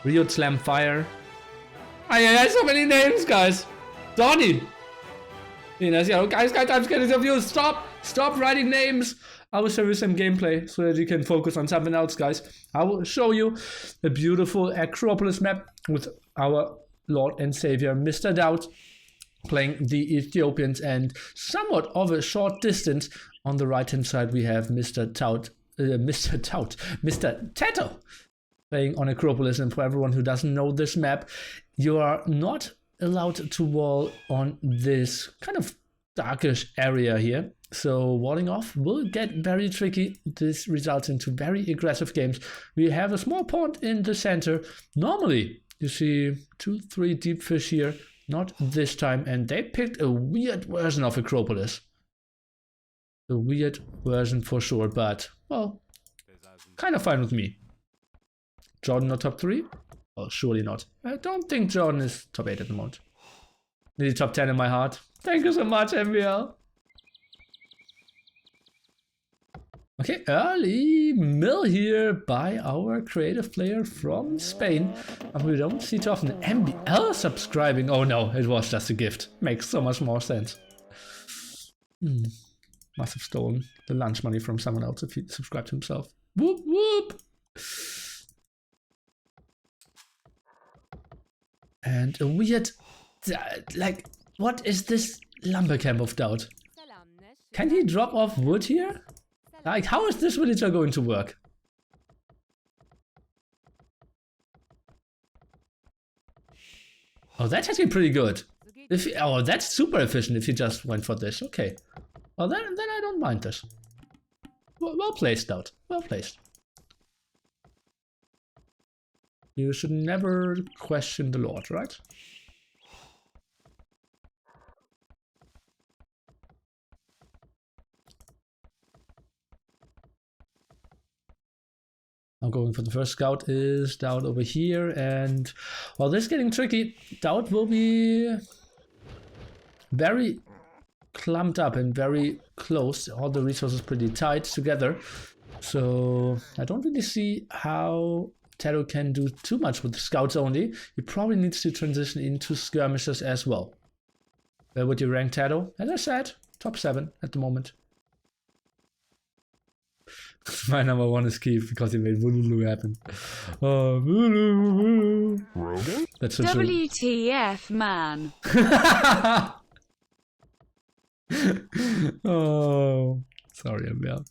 Rio Slam Fire. I have so many names, guys. Donnie. Guys, I'm getting confused. Stop writing names. I will show you some gameplay so that you can focus on something else, guys. I will show you a beautiful Acropolis map with our Lord and Savior, Mr. DauT, playing the Ethiopians, and somewhat of a short distance on the right-hand side we have Mr. TaToH, playing on Acropolis. And for everyone who doesn't know this map, you are not allowed to wall on this kind of darkish area here. So walling off will get very tricky. This results into very aggressive games. We have a small pond in the center. Normally you see 2-3 deep fish here. Not this time, and they picked a weird version of Acropolis. A weird version for sure, but, well, kind of fine with me. Jordan not top 3? Well, surely not. I don't think Jordan is top 8 at the moment. Nearly top 10 in my heart. Thank you so much, MBL. Okay, early mill here by our creative player from Spain. And we don't see too often. MBL subscribing. Oh no, it was just a gift. Makes so much more sense. Must have stolen the lunch money from someone else if he subscribed himself. Whoop whoop. And a weird, like, what is this lumber camp of DauT? Can he drop off wood here? Like, how is this villager going to work? Oh, that's actually pretty good. Oh, that's super efficient if you just went for this. Okay. Well, then I don't mind this. Well placed, DauT. Well placed. You should never question the Lord, right? I'm going for the first scout is DauT over here, and while this is getting tricky, DauT will be very clumped up and very close. All the resources pretty tight together, so I don't really see how TaToH can do too much with the scouts only. He probably needs to transition into skirmishers as well. Where would you rank TaToH? As I said, top 7 at the moment. My number 1 is Keith because he made Wululu happen. Oh, Wululu. That's so WTF, man. Oh, sorry, MBL.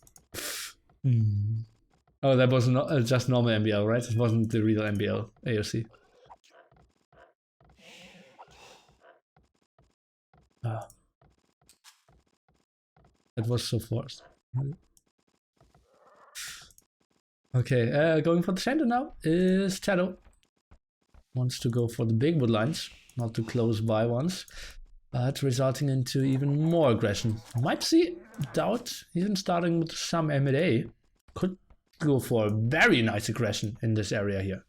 Oh, that was not just normal MBL, right? It wasn't the real MBL AOC. Ah. That was so forced. Okay, going for the center now is TaToH. Wants to go for the big wood lines, not too close by ones, but resulting into even more aggression. Might see DauT even starting with some M&A. Could go for a very nice aggression in this area here.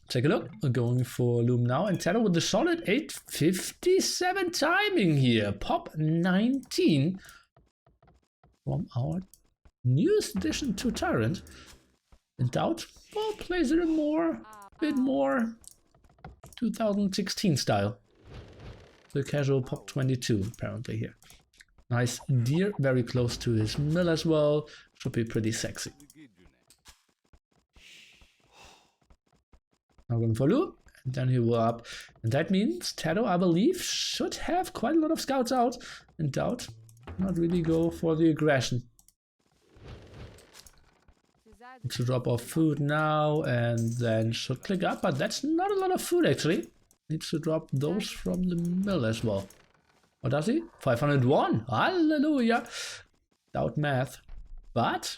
Take a look. We're going for Loom now, and TaToH with the solid 857 timing here. Pop 19. From our newest addition to Tyrant. And DauT, well, plays it a bit more 2016 style. The casual Pop 22 apparently here. Nice deer, very close to his mill as well. Should be pretty sexy. Now going for Lu, and then he will up. And that means TaToH, I believe, should have quite a lot of scouts out. And DauT not really go for the aggression. To drop off food now and then should click up, but that's not a lot of food actually. Needs to drop those from the mill as well. What does he? 501. Hallelujah. DauT math. But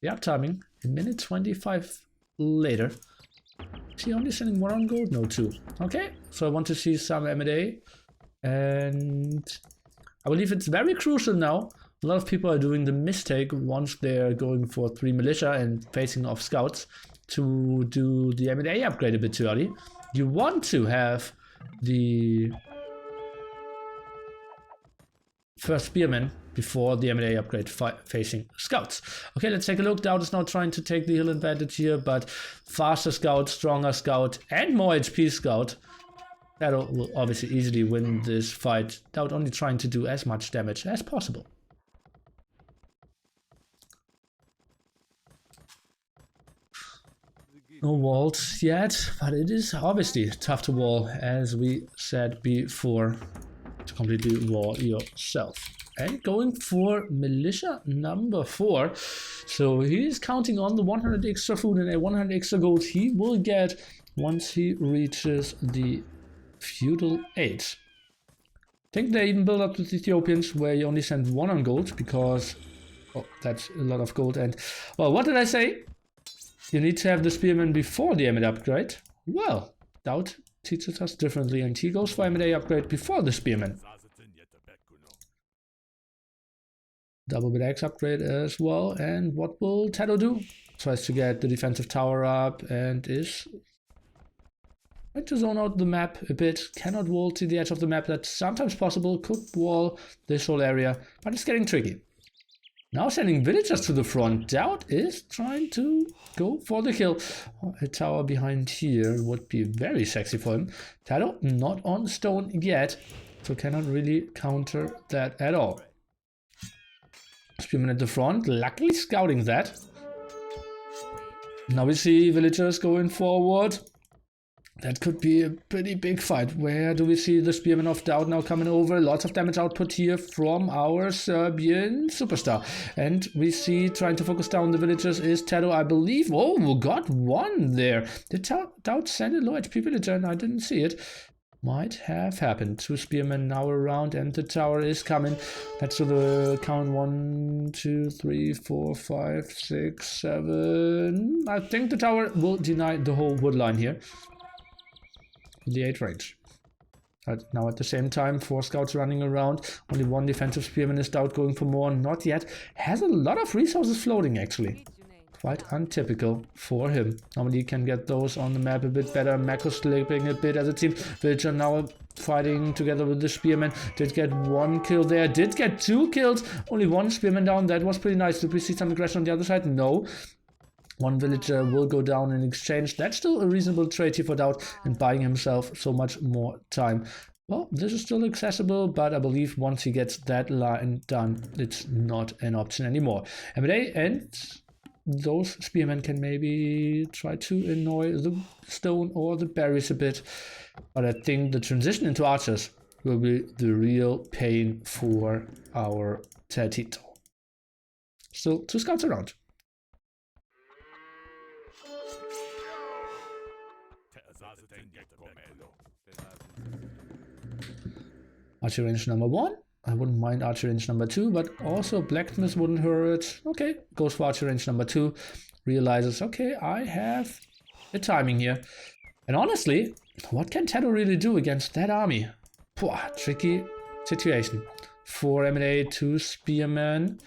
the uptiming a minute 25 later. Is he only sending 1 on gold? No, 2. Okay, so I want to see some M&A, and I believe it's very crucial now. A lot of people are doing the mistake once they're going for 3 militia and facing off scouts to do the M&A upgrade a bit too early. You want to have the first spearmen before the M&A upgrade facing scouts. Okay, let's take a look. DauT is now trying to take the hill advantage here, but faster scout, stronger scout, and more HP scout. TaToH will obviously easily win this fight. DauT only trying to do as much damage as possible. No walls yet, but it is obviously tough to wall, as we said before, to completely wall yourself. And going for militia number 4. So he's counting on the 100 extra food and a 100 extra gold he will get once he reaches the feudal age. I think they even build up with the Ethiopians where you only send 1 on gold because, oh, that's a lot of gold. And, well, what did I say? You need to have the spearman before the M&A upgrade. Well, DauT teaches us differently, and he goes for M&A upgrade before the spearman. Double bit X upgrade as well. And what will TaToH do? Tries to get the defensive tower up and is trying to zone out the map a bit. Cannot wall to the edge of the map. That's sometimes possible. Could wall this whole area, but it's getting tricky. Now sending villagers to the front. DauT is trying to go for the kill. A tower behind here would be very sexy for him. TaToH not on stone yet, so cannot really counter that at all. Spearman at the front, luckily scouting that. Now we see villagers going forward. That could be a pretty big fight. Where do we see the spearman of DauT now coming over? Lots of damage output here from our Serbian superstar. And we see trying to focus down the villagers is TaToH, I believe. Oh, got one there. Did DauT send a low HP villager? And I didn't see it. Might have happened. 2 spearmen now around and the tower is coming. Let's do the count. 1, 2, 3, 4, 5, 6, 7. I think the tower will deny the whole wood line here. The 8 range. But now at the same time, 4 scouts running around. Only 1 defensive spearman is DauT going for more. Not yet. Has a lot of resources floating actually. Quite untypical for him. Normally you can get those on the map a bit better. Mako slipping a bit as a team. Villager now fighting together with the spearman. Did get 1 kill there. Did get 2 kills. Only 1 spearman down. That was pretty nice. Did we see some aggression on the other side? No. 1 villager will go down in exchange. That's still a reasonable trade here for DauT and buying himself so much more time. Well, this is still accessible, but I believe once he gets that line done, it's not an option anymore. M&A and those spearmen can maybe try to annoy the stone or the berries a bit. But I think the transition into archers will be the real pain for our TaToH. Still 2 scouts around. Archer range number 1. I wouldn't mind archer range number 2, but also blacksmith wouldn't hurt. Okay, goes for archer range number 2. Realizes, okay, I have the timing here. And honestly, what can TaToH really do against that army? Tricky situation. 4 M&A, 2 spearmen,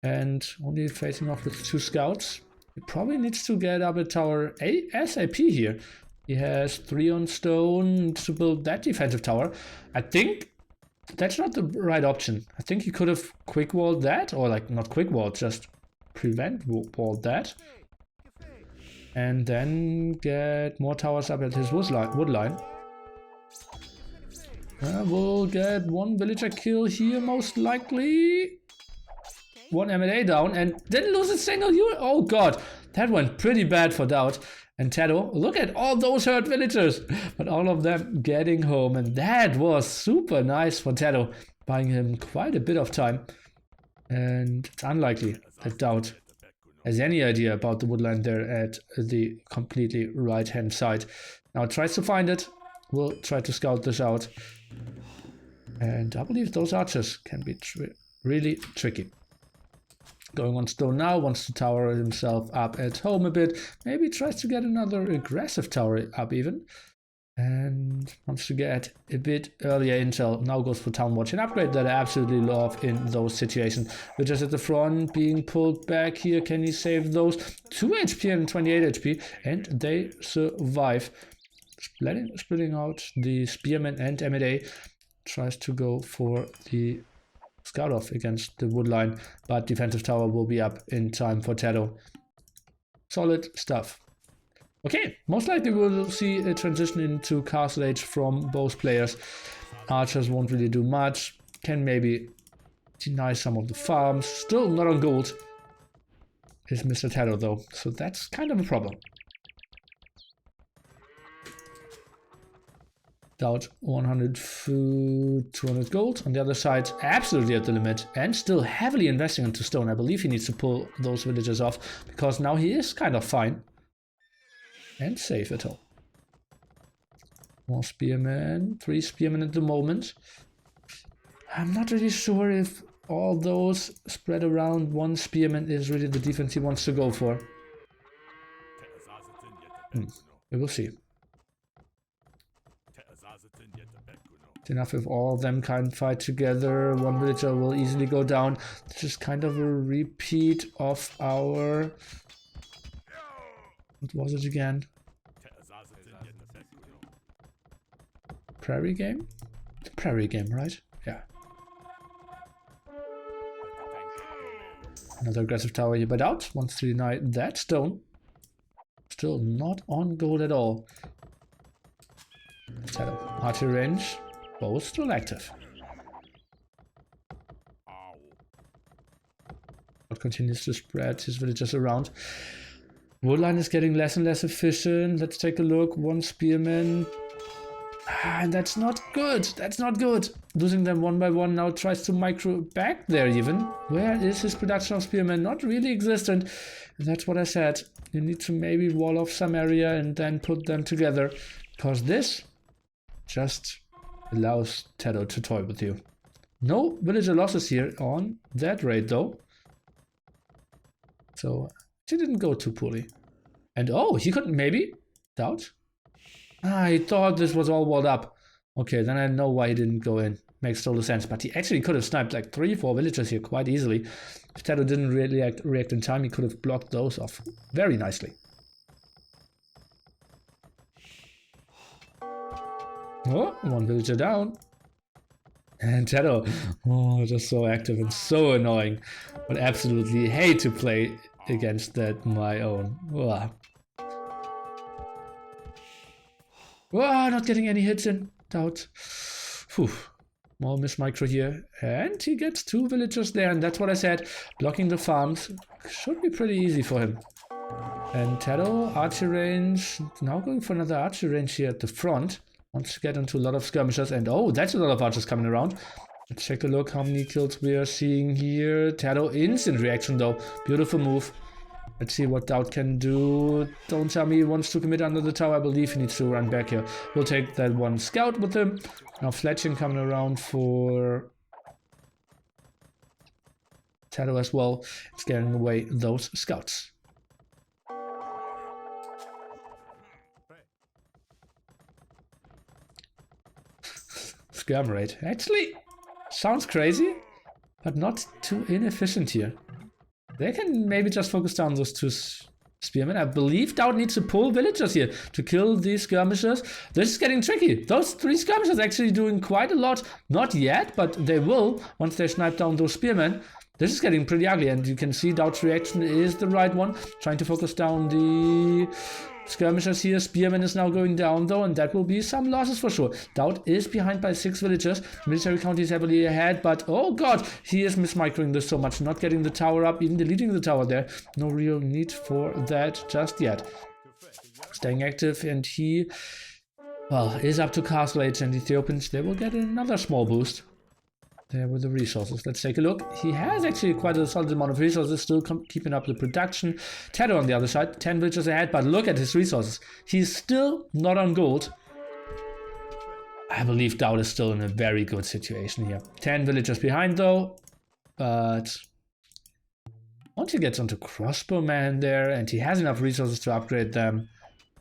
and only facing off with 2 scouts. He probably needs to get up a tower ASAP here. He has 3 on stone to build that defensive tower. I think that's not the right option. I think he could have quick walled that, or like not quick walled, just prevent walled that. And then get more towers up at his wood line. We'll get 1 villager kill here most likely. 1 M&A down and didn't lose a single unit. Oh god, that went pretty bad for DauT. And TaToH, look at all those hurt villagers, but all of them getting home, and that was super nice for TaToH, buying him quite a bit of time. And it's unlikely that DauT has any idea about the woodline there at the completely right-hand side. Now it tries to find it. We'll try to scout this out. And I believe those archers can be really tricky. Going on stone now, wants to tower himself up at home a bit. Maybe tries to get another aggressive tower up even. And wants to get a bit earlier intel. Now goes for town watch, an upgrade that I absolutely love in those situations. We're just at the front being pulled back here. Can he save those? 2 HP and 28 HP. And they survive. Splitting out the spearman and M&A. Tries to go for the scout off against the wood line, but defensive tower will be up in time for TaToH. Solid stuff. Okay, most likely we'll see a transition into Castle Age from both players. Archers won't really do much. Can maybe deny some of the farms. Still not on gold is Mr. TaToH though, so that's kind of a problem. DauT 100 food, 200 gold. On the other side, absolutely at the limit and still heavily investing into stone. I believe he needs to pull those villagers off because now he is kind of fine and safe at all. More spearmen, 3 spearmen at the moment. I'm not really sure if all those spread around one spearman is really the defense he wants to go for. We will see. It's enough if all of them can fight together. One villager will easily go down. This is kind of a repeat of our... What was it again? Prairie game? It's a prairie game, right? Yeah. Another aggressive tower here by DauT. Wants to deny that stone. Still not on gold at all. TaToH. Archery range. Both still active. DauT continues to spread his villagers around. Woodline is getting less and less efficient. Let's take a look. One spearman. And that's not good. That's not good. Losing them one by one now tries to micro back there even. Where is his production of spearmen? Not really existent. And that's what I said. You need to maybe wall off some area and then put them together. Because this just allows TaToH to toy with you. No villager losses here on that raid though. So she didn't go too poorly. And oh, he could maybe DauT. I thought this was all walled up. Okay, then I know why he didn't go in. Makes total sense. But he actually could have sniped like 3-4 villagers here quite easily. If TaToH didn't really react in time, he could have blocked those off very nicely. Oh, one villager down. And TaToH, oh, just so active and so annoying. But absolutely hate to play against that my own. Wow. Wow, not getting any hits in DauT. Phew. More miss micro here. And he gets 2 villagers there, and that's what I said. Blocking the farms should be pretty easy for him. And TaToH, archer range. Now going for another archer range here at the front. Wants to get into a lot of skirmishers, and oh, that's a lot of archers coming around. Let's take a look how many kills we are seeing here. TaToH instant reaction though. Beautiful move. Let's see what DauT can do. Don't tell me he wants to commit under the tower. I believe he needs to run back here. We'll take that one scout with him. Now Fletching coming around for TaToH as well. Scaring away those scouts. Skirm rate. Actually, sounds crazy, but not too inefficient here. They can maybe just focus down those 2 spearmen. I believe DauT needs to pull villagers here to kill these skirmishers. This is getting tricky. Those 3 skirmishers actually doing quite a lot. Not yet, but they will once they snipe down those spearmen. This is getting pretty ugly, and you can see DauT's reaction is the right one. Trying to focus down the skirmishers here. Spearman is now going down though, and that will be some losses for sure. DauT is behind by 6 villagers. Military county is heavily ahead, but oh god, he is mismicroing this so much. Not getting the tower up, even deleting the tower there. No real need for that just yet. Staying active, and he, well, is up to Castle Age, and Ethiopians, they will get another small boost. There with the resources. Let's take a look. He has actually quite a solid amount of resources, still keeping up the production. TaToH on the other side, 10 villages ahead, but look at his resources. He's still not on gold. I believe DauT is still in a very good situation here. 10 villagers behind though, but once he gets onto crossbowman there and he has enough resources to upgrade them,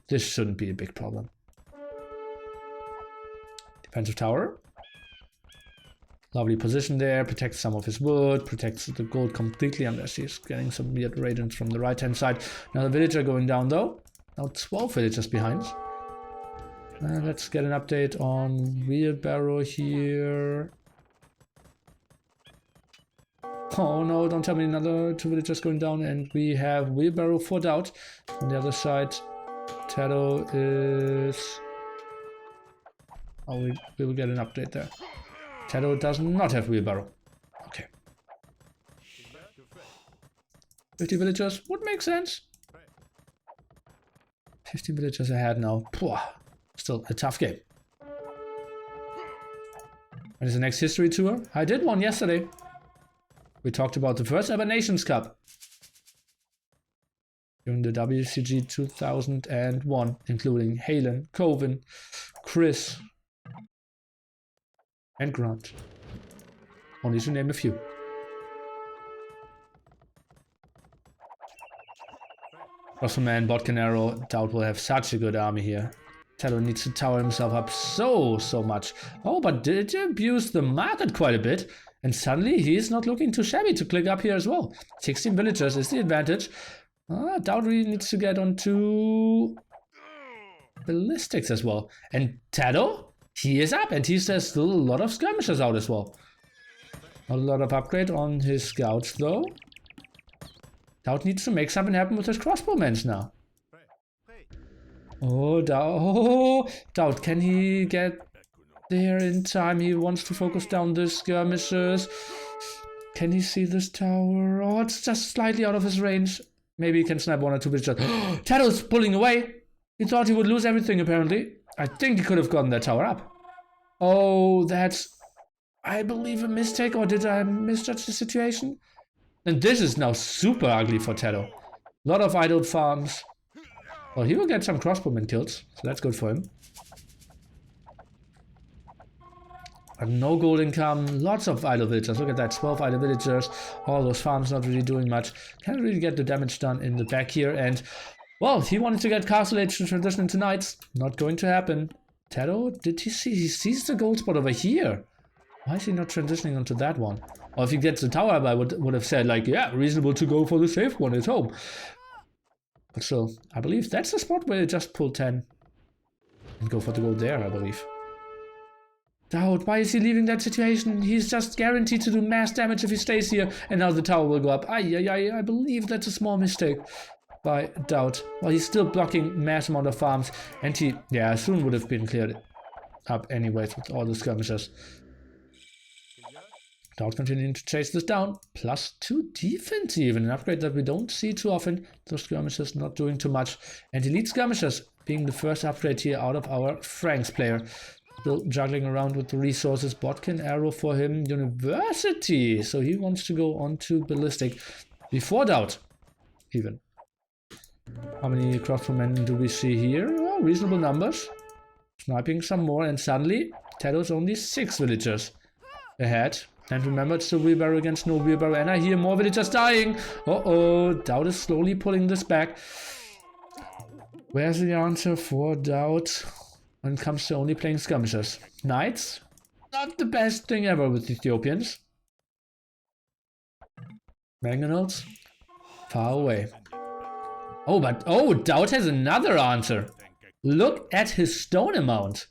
this shouldn't be a big problem. Defensive tower. Lovely position there, protects some of his wood, protects the gold completely unless he's getting some weird radiance from the right hand side. Another villager going down though. Now 12 villagers behind. Let's get an update on wheelbarrow here. Oh no, don't tell me another 2 villagers going down. And we have wheelbarrow for DauT. On the other side, TaToH is... Oh, we will get an update there. TaToH does not have wheelbarrow. Okay. 50 villagers would make sense. 15 villagers ahead now. Pwah. Still a tough game. When is the next history tour? I did one yesterday. We talked about the first ever Nations Cup. During the WCG 2001, including Halen, Coven, Chris, and Grant. Only to name a few. Crossman, Botkin Arrow, DauT will have such a good army here. TaToH needs to tower himself up so much. Oh, but did you abuse the market quite a bit? And suddenly he's not looking too shabby to click up here as well. 16 villagers is the advantage. DauT really needs to get onto ballistics as well. And TaToH, he is up and he says still a lot of skirmishers out as well. Not a lot of upgrade on his scouts though. DauT needs to make something happen with his crossbowmen now. Oh, DauT, can he get there in time? He wants to focus down the skirmishers. Can he see this tower? Oh, it's just slightly out of his range. Maybe he can snipe 1 or 2 villagers. TaToH's pulling away. He thought he would lose everything apparently. I think he could have gotten that tower up. Oh, that's, I believe, a mistake, or did I misjudge the situation? And this is now super ugly for TaToH. A lot of idle farms. Well, he will get some crossbowmen kills, so that's good for him. But no gold income, lots of idle villagers. Look at that, 12 idle villagers. All those farms not really doing much. Can't really get the damage done in the back here. And, well, he wanted to get Castle Age to transition into Knights. Not going to happen. TaToH, did he see? He sees the gold spot over here. Why is he not transitioning onto that one? Or if he gets the tower up, I would have said, like, yeah, reasonable to go for the safe one at home. But still, I believe that's the spot where you just pull 10 and go for the gold there, I believe. DauT, why is he leaving that situation? He's just guaranteed to do mass damage if he stays here, and now the tower will go up. I believe that's a small mistake by DauT. Well, he's still blocking mass amount of farms, and he, yeah, soon would have been cleared up anyways with all the skirmishers. DauT continuing to chase this down. +2 defense even, an upgrade that we don't see too often. Those skirmishers not doing too much. And elite skirmishers being the first upgrade here out of our Franks player. Still juggling around with the resources. Botkin Arrow for him. University. So he wants to go on to ballistic before DauT even. How many crossbowmen do we see here? Oh, reasonable numbers. Sniping some more, and suddenly TaToH's only 6 villagers ahead. And remember, it's the wheelbarrow against no wheelbarrow, and I hear more villagers dying. Uh-oh, DauT is slowly pulling this back. Where's the answer for DauT when it comes to only playing skirmishers? Knights? Not the best thing ever with Ethiopians. Mangonels? Far away. Oh, but DauT has another answer. Look at his stone amount.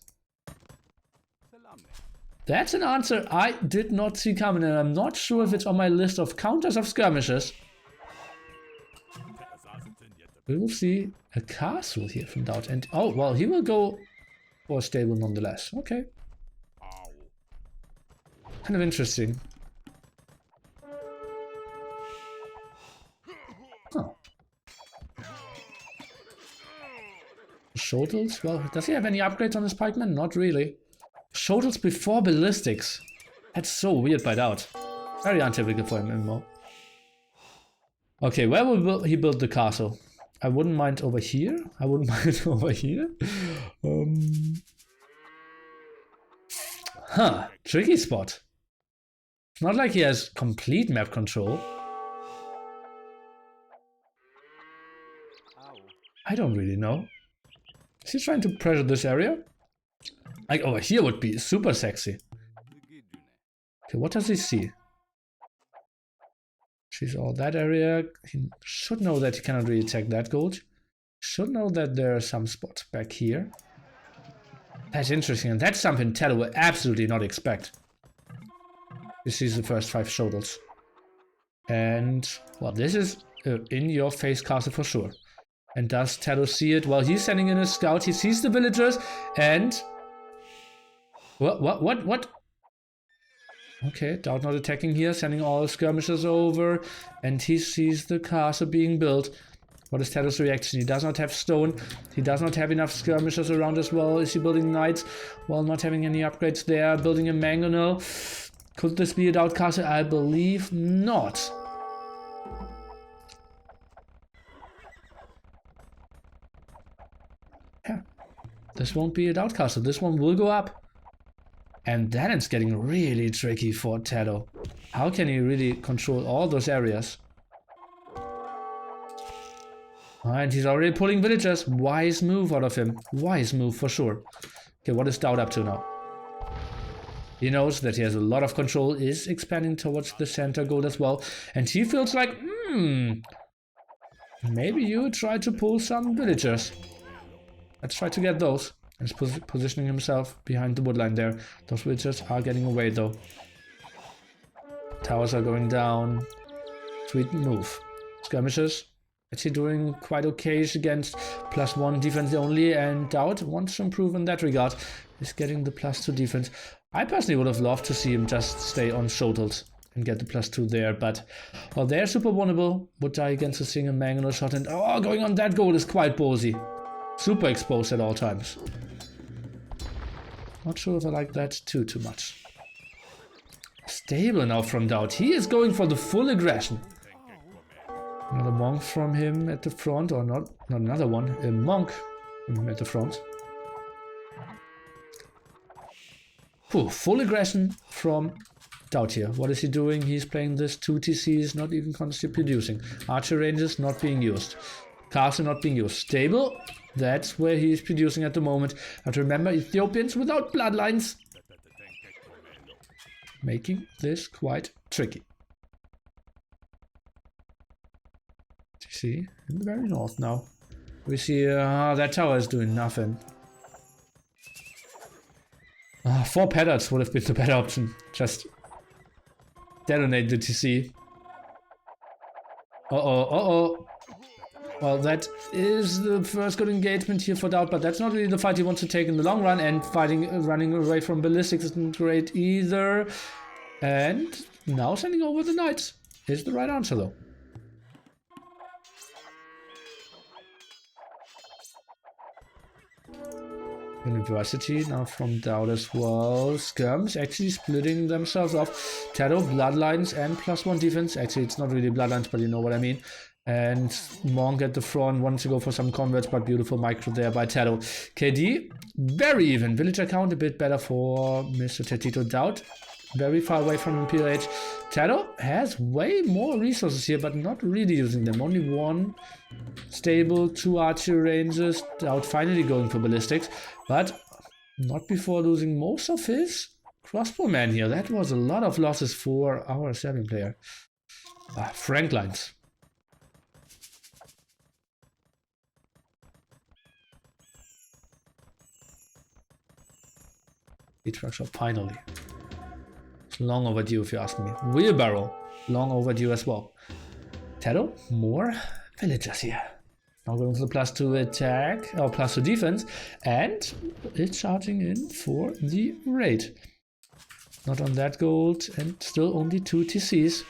That's an answer I did not see coming, and I'm not sure if it's on my list of counters of skirmishes. We will see a castle here from DauT, and oh, well, he will go for a stable nonetheless. Okay. Kind of interesting. Oh. Showdowns? Well, does he have any upgrades on his pikemen? Not really. Showdowns before ballistics. That's so weird by DauT. Very untypical for him, MMO. Okay, where will he build the castle? I wouldn't mind over here. I wouldn't mind over here. Tricky spot. It's not like he has complete map control. I don't really know. Is he trying to pressure this area? Like over here would be super sexy. Okay, what does he see? Sees all that area. He should know that he cannot really attack that gold. Should know that there are some spots back here. That's interesting, and that's something TaToH will absolutely not expect. He sees the first 5 showdowns. And, well, this is in-your-face castle for sure. And does TaToH see it? Well, he's sending in a scout. He sees the villagers and... What? Okay, DauT not attacking here, sending all skirmishers over. And he sees the castle being built. What is TaToH's reaction? He does not have stone. He does not have enough skirmishers around as well. Is he building knights? Well, not having any upgrades there. Building a mangonel. Could this be a DauT castle? I believe not. Yeah. This won't be a DauT castle. This one will go up. And then it's getting really tricky for TaToH. How can he really control all those areas? And he's already pulling villagers. Wise move out of him. Wise move for sure. Okay, what is DauT up to now? He knows that he has a lot of control, is expanding towards the center goal as well. And he feels like, maybe you try to pull some villagers. Let's try to get those. He's positioning himself behind the woodline there. Those villagers are getting away though. Towers are going down. Sweet move. Skirmishers actually doing quite okay against +1 defense only, and DauT wants to improve in that regard. He's getting the +2 defense. I personally would have loved to see him just stay on shoulders and get the +2 there, but well, they're super vulnerable. Would die against a single mangonel shot, and going on that goal is quite ballsy. Super exposed at all times. Not sure if I like that too much. Stable now from DauT. He is going for the full aggression. Another monk from him at the front, or not another one, a monk from him at the front. Full aggression from DauT here. What is he doing? He's playing this 2 TCs, not even constantly producing. Archer ranges not being used. Castle not being used. Stable, that's where he's producing at the moment. But remember, Ethiopians without bloodlines. Making this quite tricky. See, in the very north now. We see that tower is doing nothing. 4 petards would have been the better option. Just detonate the TC. Well, that is the first good engagement here for DauT, but that's not really the fight he wants to take in the long run, and running away from ballistics isn't great either. And now sending over the knights is the right answer though. University now from DauT as well. Skirms actually splitting themselves off. TaToH, bloodlines and +1 defense. Actually, it's not really bloodlines, but you know what I mean. And Monk at the front wants to go for some converts, but beautiful micro there by TaToH. KD, very even. Villager count a bit better for Mr. TaToH. DauT, very far away from Imperial Age. TaToH has way more resources here, but not really using them. Only 1 stable, 2 archery ranges. DauT finally going for ballistics, but not before losing most of his crossbowmen here. That was a lot of losses for our Serbian player. Franklines. Each workshop finally. It's long overdue if you ask me. Wheelbarrow, long overdue as well. TaToH, more villagers here. Now going to the +2 attack, or +2 defense, and it's charging in for the raid. Not on that gold, and still only 2 TCs.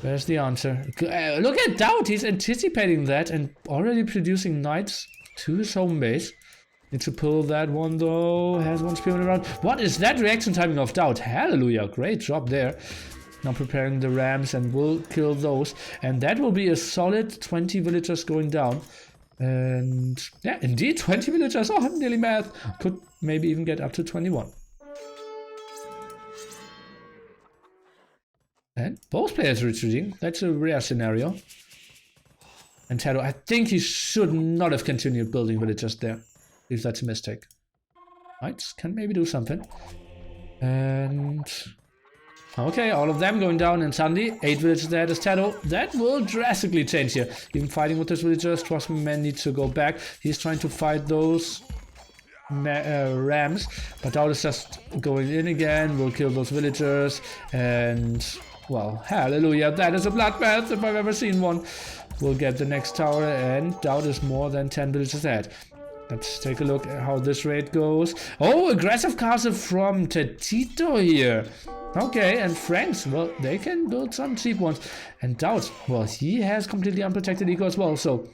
Where's the answer? Look at DauT, he's anticipating that and already producing knights to his home base. Need to pull that one though, has 1 spearman around. What is that reaction timing of DauT? Hallelujah, great job there. Now preparing the rams and will kill those. And that will be a solid 20 villagers going down. And yeah, indeed, 20 villagers. Oh, I'm nearly math. Could maybe even get up to 21. And both players retreating. That's a rare scenario. And TaToH, I think he should not have continued building villagers there. If that's a mistake. Knights can maybe do something. And okay, all of them going down, and suddenly 8 villagers there as TaToH. That will drastically change here. Even fighting with his villagers, Crossbowmen need to go back. He's trying to fight those rams, but DauT is just going in again. Will kill those villagers, and Well, hallelujah. That is a bloodbath if I've ever seen one. We'll get the next tower, and DauT is more than 10 villages ahead. Let's take a look at how this raid goes. Oh, aggressive castle from TaToH here. Okay, and Franks, well, they can build some cheap ones. And DauT, well, he has completely unprotected eco as well. So,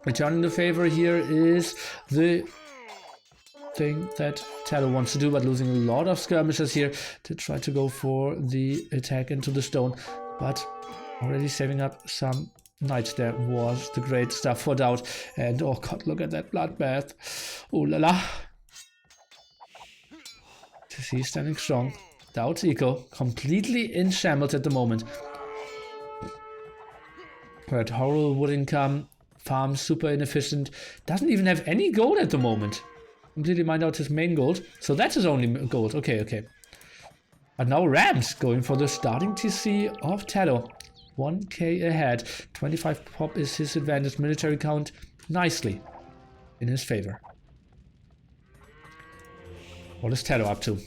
returning the favor here is the thing that TaToH wants to do, but losing a lot of skirmishers here to try to go for the attack into the stone. But already saving up some knights there was the great stuff for DauT. And oh god, look at that bloodbath. Oh la la. He's standing strong. DauT's eco completely in shambles at the moment. But horrible wood income, farm super inefficient, doesn't even have any gold at the moment. Completely mined out his main gold, so that's his only gold. Okay. But now Rams going for the starting TC of TaToH. 1k ahead, 25 pop is his advantage. Military count nicely in his favor. What is TaToH up to?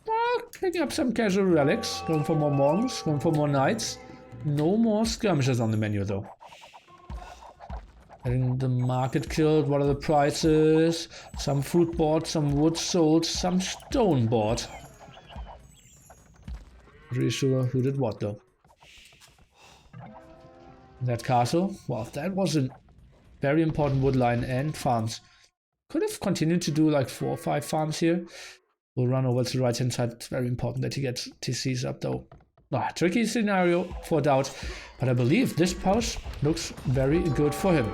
Well, picking up some casual relics, going for more monks, going for more knights. No more skirmishers on the menu though. Getting the market killed. What are the prices? Some food bought, some wood sold, some stone bought. Not really sure who did what though. That castle, well, that was a very important wood line and farms. Could have continued to do like 4 or 5 farms here. We'll run over to the right hand side. It's very important that he gets TCs up though. Tricky scenario for DauT, but I believe this push looks very good for him.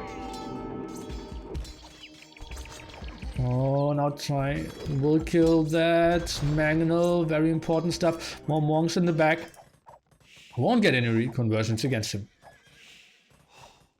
Oh, now try. We'll kill that. Mangonel, very important stuff. More monks in the back. Won't get any reconversions against him.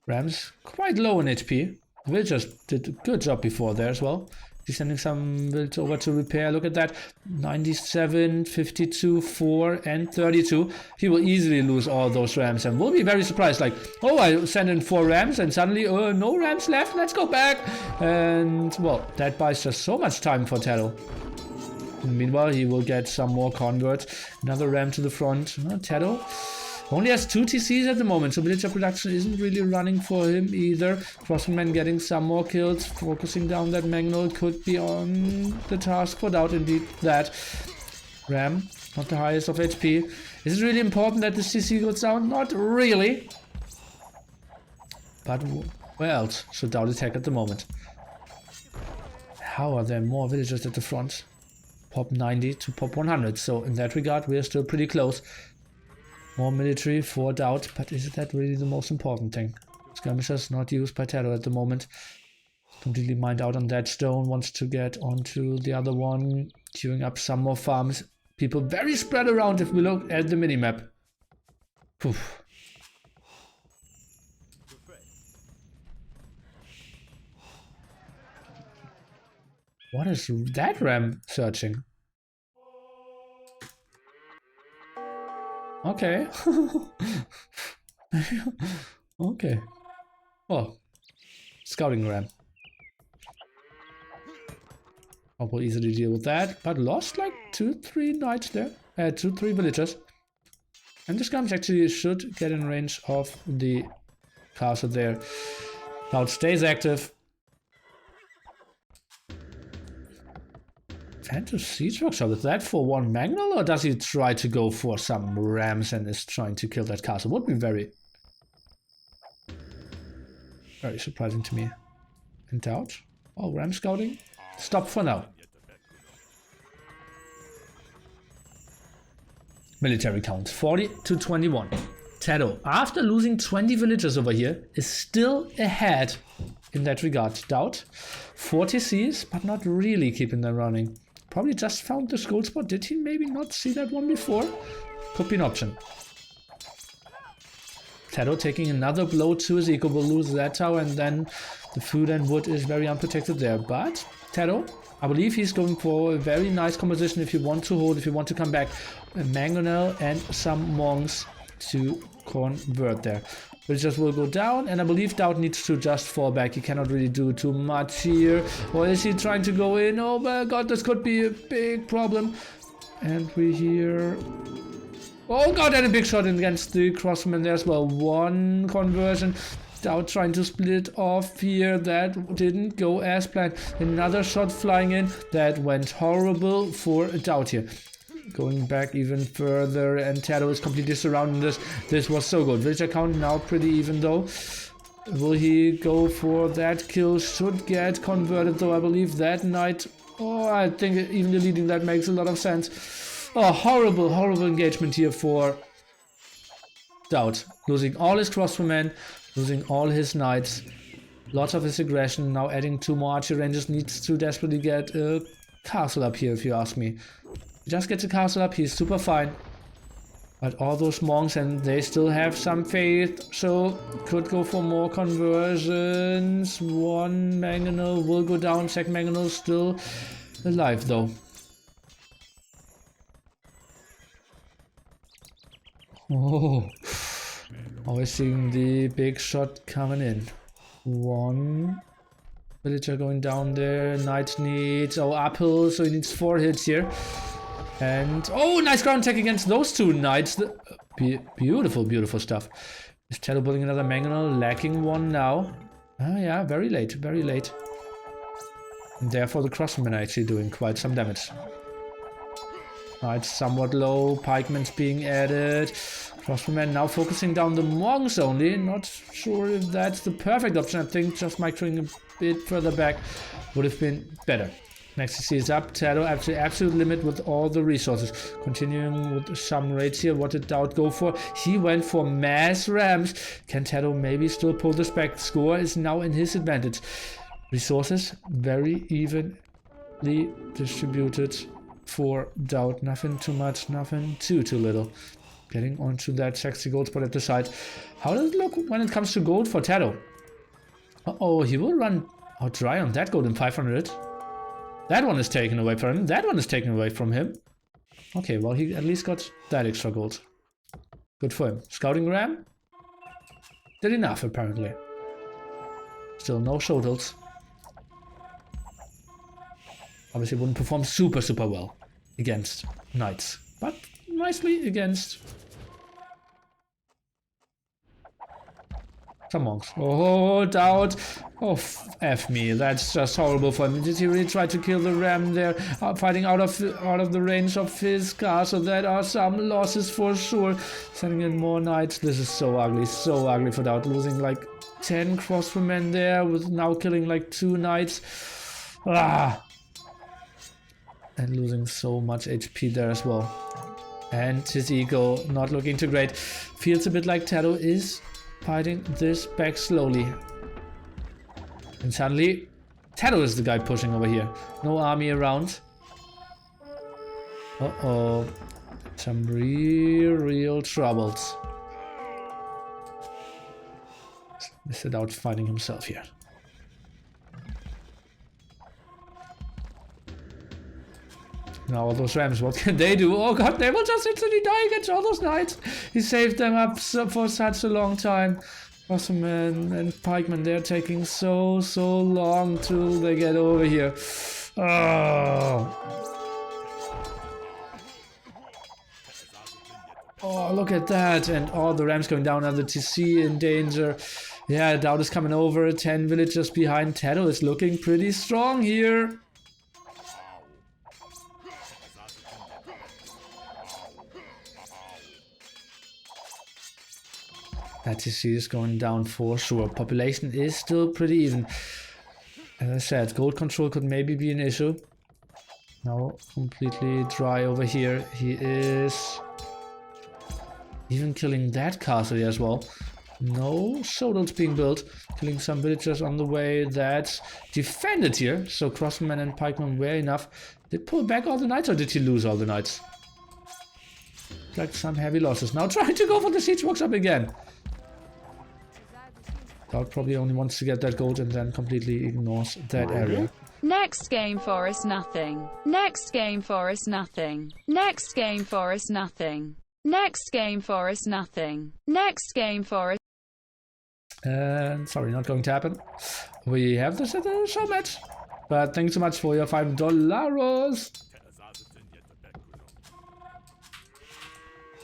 Rams quite low in HP. Villagers did a good job before there as well. He's sending some village over to repair. Look at that. 97, 52, 4, and 32. He will easily lose all those rams and will be very surprised. Like, oh, I sent in 4 rams and suddenly, no rams left. Let's go back. And, well, that buys just so much time for TaToH. Meanwhile, he will get some more converts. Another ram to the front. TaToH only has 2 TCs at the moment, so villager production isn't really running for him either. Crossman getting some more kills, focusing down that Mangonel could be on the task for DauT, indeed that. Ram, not the highest of HP. Is it really important that the CC goes down? Not really. But where else should DauT attack at the moment? How are there more villagers at the front? Pop 90 to pop 100, so in that regard we are still pretty close. More military for DauT, but is that really the most important thing? Skirmishers not used by TaToH at the moment. Completely mined out on that stone, wants to get onto the other one. Queuing up some more farms. People very spread around if we look at the minimap. Poof. What is that ram searching? Okay. Okay. Oh. Scouting ram. I will easily deal with that, but lost like 2-3 knights there. 2-3 villagers. And the skirmish actually should get in range of the castle there. DauT stays active. Phantom Siege Workshop, is that for 1 Mangonel, or does he try to go for some rams and is trying to kill that castle? Would be very surprising to me. And DauT? Oh, ram scouting? Stop for now. Military count 40 to 21. TaToH, after losing 20 villagers over here, is still ahead in that regard. DauT, 40 Cs, but not really keeping them running. Probably just found the gold spot. Did he maybe not see that one before? Could be an option. TaToH taking another blow to his eco, will lose that tower, and then the food and wood is very unprotected there. But TaToH, I believe he's going for a very nice composition if you want to hold, if you want to come back. A Mangonel and some monks to convert there. Villagers will go down, and I believe DauT needs to just fall back. He cannot really do too much here. Or is he trying to go in? Oh my god, this could be a big problem. And we hear Oh god, and a big shot against the crossman there as well. One conversion. DauT trying to split off here. That didn't go as planned. Another shot flying in. That went horrible for DauT here. Going back even further, and TaToH is completely surrounding this. This was so good. Villager count now pretty even though. Will he go for that kill? Should get converted though, I believe. That knight. Oh, I think even deleting that makes a lot of sense. Oh, horrible, horrible engagement here for DauT. Losing all his crossbowmen, losing all his knights, lots of his aggression. Now adding 2 more archer rangers, needs to desperately get a castle up here, if you ask me. Just gets a castle up, he's super fine. But all those monks, and they still have some faith, so could go for more conversions. One mangonel will go down, second mangonel still alive though. Oh, always seeing the big shot coming in. One villager going down there. Knight needs uphill, so he needs 4 hits here. And oh, nice ground attack against those 2 knights. Beautiful, beautiful stuff. Is TaToH building another mangonel? Lacking 1 now. Oh yeah, very late, very late. And therefore the crossmen are actually doing quite some damage. Knights somewhat low, pikemen's being added. Crossbowmen now focusing down the monks only. Not sure if that's the perfect option. I think just microing a bit further back would have been better. Next CC is up. TaToH at the absolute limit with all the resources. Continuing with some raids here. What did DauT go for? He went for mass rams. Can TaToH maybe still pull this back? Score is now in his advantage. Resources very evenly distributed for DauT. Nothing too much, nothing too little. Getting onto that sexy gold spot at the side. How does it look when it comes to gold for TaToH? Uh-oh, he will run out dry on that gold in 500. That one is taken away from him. That one is taken away from him. Okay, well, he at least got that extra gold. Good for him. Scouting ram? Did enough, apparently. Still no showdowns. Obviously wouldn't perform super well against knights. But nicely against some monks. Oh, DauT. Oh, F me. That's just horrible for him. Did he really try to kill the ram there? Fighting out of the range of his castle. That are some losses for sure. Sending in more knights. This is so ugly for DauT. Losing like 10 crossbowmen there with now killing like 2 knights. And losing so much HP there as well. And his ego not looking too great. Feels a bit like TaToH is fighting this back slowly. And suddenly, TaToH is the guy pushing over here. No army around. Uh-oh. Some real troubles. Mr. DauT fighting himself here. Now all those rams, what can they do? Oh god, they will just instantly die against all those knights. He saved them up for such a long time. Crossbowmen and pikemen, they're taking so long till they get over here. Oh, look at that. And all the rams going down, and the TC in danger. Yeah, DauT is coming over, 10 villagers behind. TaToH is looking pretty strong here. That TC is going down for sure. Population is still pretty even. As I said, gold control could maybe be an issue. Now completely dry over here. He is even killing that castle here as well. No showdowns being built. Killing some villagers on the way. That's defended here. So crossbowmen and pikemen were enough. Did he pull back all the knights, or did he lose all the knights? Like some heavy losses. Now trying to go for the siege workshop again. DauT probably only wants to get that gold and then completely ignores that area. Next game for us nothing. Next game for us nothing. Next game for us nothing. Next game for us nothing. Next game for us. And sorry, not going to happen. We have this at a show match. But thanks so much for your $5.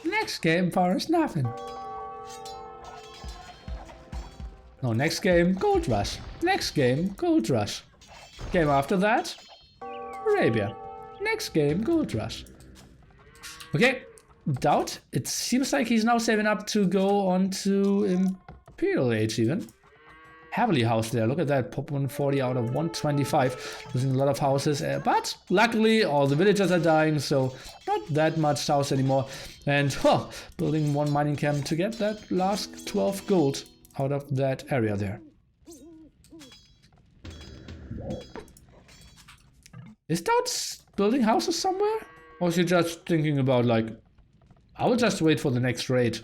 Next game, Forest nothing. No, next game, Gold Rush. Next game, Gold Rush. Game after that, Arabia. Next game, Gold Rush. Okay, DauT. It seems like he's now saving up to go on to Imperial Age even. Heavily housed there. Look at that. Pop 140 out of 125. Losing a lot of houses. But luckily, all the villagers are dying, so not that much house anymore. And building one mining camp to get that last 12 gold out of that area there. Is DauT building houses somewhere? Or is he just thinking about, like, I will just wait for the next raid?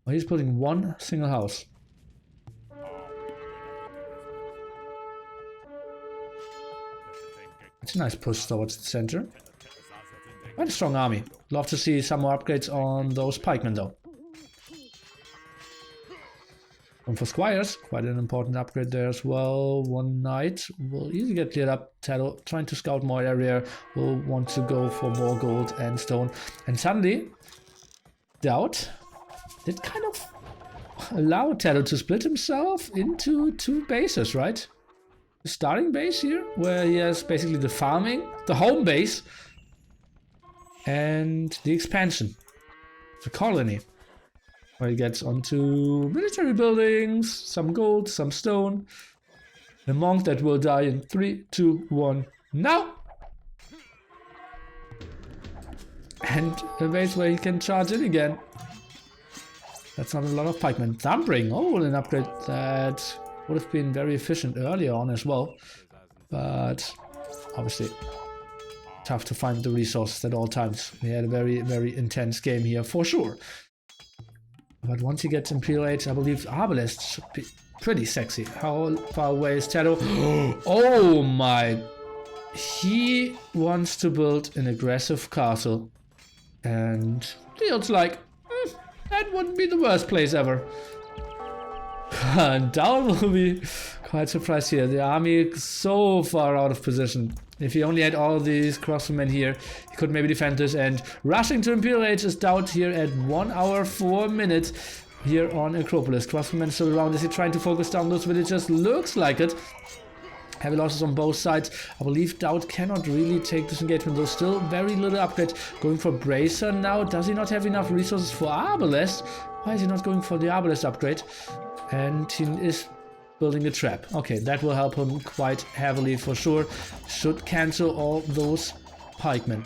Oh, he's building one single house. It's a nice push towards the center. Quite a strong army. Love to see some more upgrades on those pikemen though. And for squires, quite an important upgrade there as well. One knight will easily get cleared up. TaToH trying to scout more area, will want to go for more gold and stone. And suddenly, DauT did kind of allow TaToH to split himself into two bases, right? The starting base here, where he has basically the farming, the home base, and the expansion, the colony, where he gets onto military buildings, some gold, some stone, a monk that will die in 3, 2, 1, now! And a base where he can charge in again. That's not a lot of pikemen. Thumbring, an upgrade that would have been very efficient earlier on as well, but obviously tough to find the resources at all times. We had a very, very intense game here for sure. But once he gets Imperial Age, I believe Arbalest should be pretty sexy. How far away is TaToH? Oh my! He wants to build an aggressive castle, and feels like that wouldn't be the worst place ever. And DauT will be quite surprised here. The army is so far out of position. If he only had all these crossbowmen here, he could maybe defend this. And rushing to Imperial Age is DauT here at 1 hour 4 minutes here on Acropolis. Crossbowmen still around. Is he trying to focus down those villagers? Looks like it. Heavy losses on both sides. I believe DauT cannot really take this engagement. There's still very little upgrade. Going for Bracer now. Does he not have enough resources for Arbalest? Why is he not going for the Arbalest upgrade? And he is building a trap. Okay, that will help him quite heavily for sure. Should cancel all those pikemen.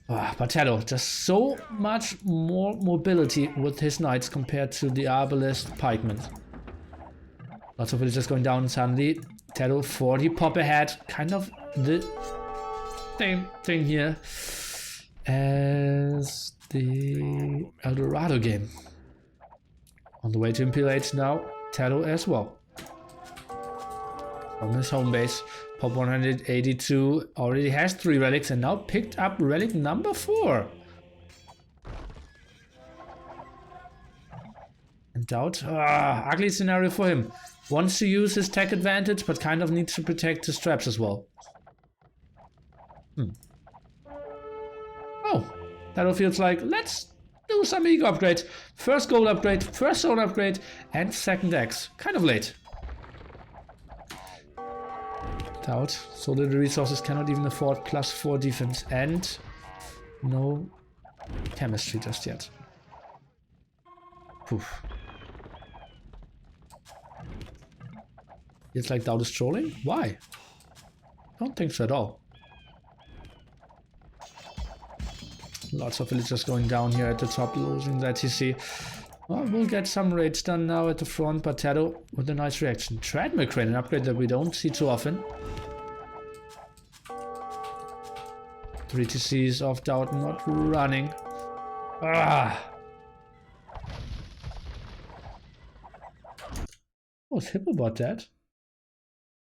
But TaToH, just so much more mobility with his knights compared to the Arbalest pikemen. Lots of villagers going down suddenly. TaToH 40 pop ahead. Kind of the same thing here as the Eldorado game. On the way to Imperial Age now, TaToH as well. From his home base, Pop 182 already has 3 relics and now picked up relic number 4. And DauT, ugly scenario for him. Wants to use his tech advantage, but kind of needs to protect his traps as well. Oh, TaToH feels like, let's do some ego upgrade. First gold upgrade, first zone upgrade, and second X. Kind of late. DauT, so little resources, cannot even afford +4 defense, and no chemistry just yet. Poof. It's like DauT is trolling? Why? Don't think so at all. Lots of villagers going down here at the top, losing that TC. Well, we'll get some raids done now at the front, but TaToH with a nice reaction. Treadmill Crane, an upgrade that we don't see too often. 3 TCs of DauT not running. I was hip about that.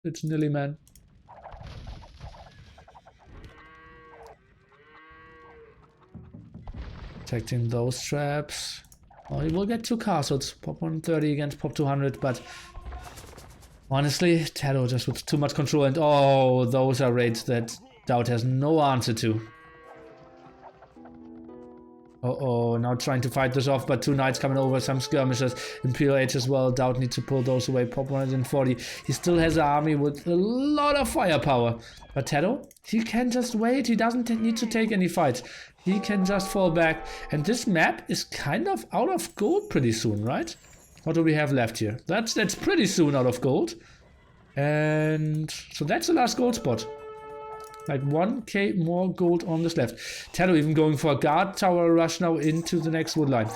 It's nearly man. Protecting those traps. Oh, he will get 2 castles. Pop 130 against Pop 200, but honestly, TaToH just with too much control, and those are raids that DauT has no answer to. Uh-oh, now trying to fight this off, but 2 knights coming over, some skirmishers, Imperial Age as well. DauT needs to pull those away. Pop 140. He still has an army with a lot of firepower. But TaToH, he can just wait. He doesn't need to take any fights. He can just fall back. And this map is kind of out of gold pretty soon, right? What do we have left here? That's pretty soon out of gold. And so that's the last gold spot. Like 1k more gold on this left. TaToH even going for a guard tower rush now into the next wood line.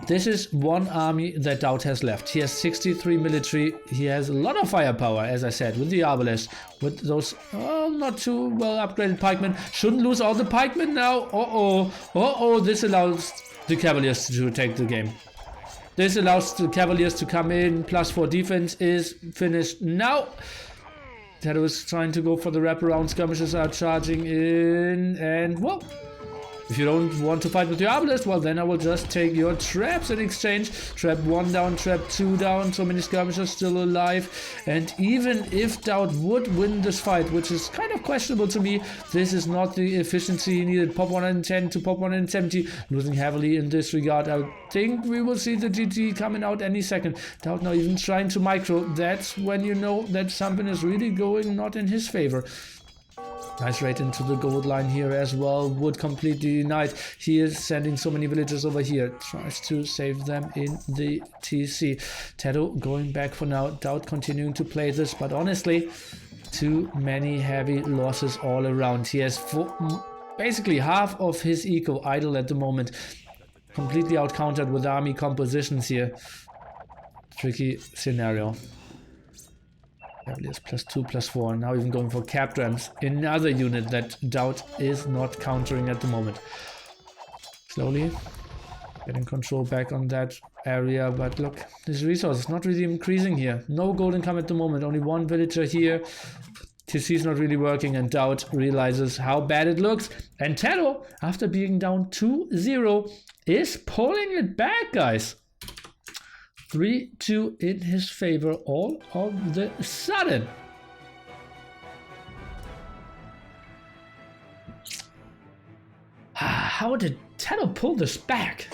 This is one army that DauT has left. He has 63 military. He has a lot of firepower, as I said, with the Arbalest, with those not too well upgraded pikemen. Shouldn't lose all the pikemen now. Uh-oh. This allows the Cavaliers to take the game. This allows the Cavaliers to come in. +4 defense is finished now. TaToH is trying to go for the wraparound. Skirmishers are charging in, and well, if you don't want to fight with your Arbalest, well then I will just take your traps in exchange. Trap 1 down, trap 2 down, so many skirmishers still alive. And even if DauT would win this fight, which is kind of questionable to me, this is not the efficiency he needed. Pop 110 to pop 170, losing heavily in this regard. I think we will see the GG coming out any second. DauT now even trying to micro. That's when you know that something is really going not in his favor. Nice raid into the gold line here as well. Would completely denied. He is sending so many villagers over here. Tries to save them in the TC. TaToH going back for now. DauT continuing to play this, but honestly, too many heavy losses all around. He has basically half of his eco idle at the moment. Completely out-countered with army compositions here. Tricky scenario. Cavaliers +2, +4. Now even going for cap rams. Another unit that DauT is not countering at the moment. Slowly getting control back on that area, but look, his resource is not really increasing here. No gold income at the moment. Only 1 villager here. TC is not really working, and DauT realizes how bad it looks. And TaToH, after being down 2-0, is pulling it back, guys. 3-2 in his favor all of the sudden. How did TaToH pull this back?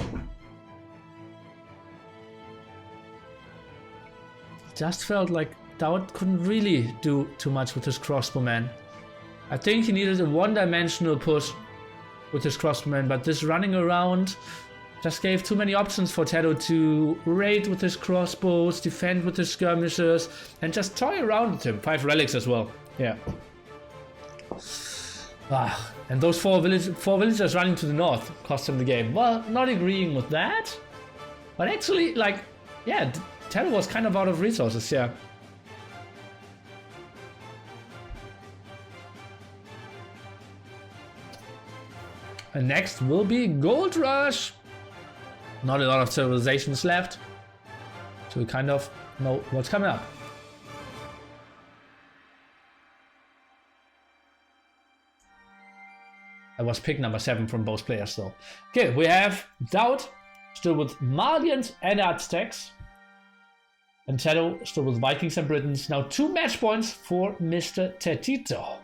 Just felt like DauT couldn't really do too much with his crossbowman. I think he needed a one-dimensional push with his crossbowman, but this running around just gave too many options for TaToH to raid with his crossbows, defend with his skirmishers, and just toy around with him. 5 relics as well. Yeah. And those 4 villagers running to the north cost him the game. Well, not agreeing with that. But actually, like, yeah, TaToH was kind of out of resources, yeah. And next will be Gold Rush. Not a lot of civilizations left, so we kind of know what's coming up. That was pick number 7 from both players though. Okay, we have DauT still with Malians and Aztecs. And TaToH still with Vikings and Britons. Now 2 match points for Mr. TaToH.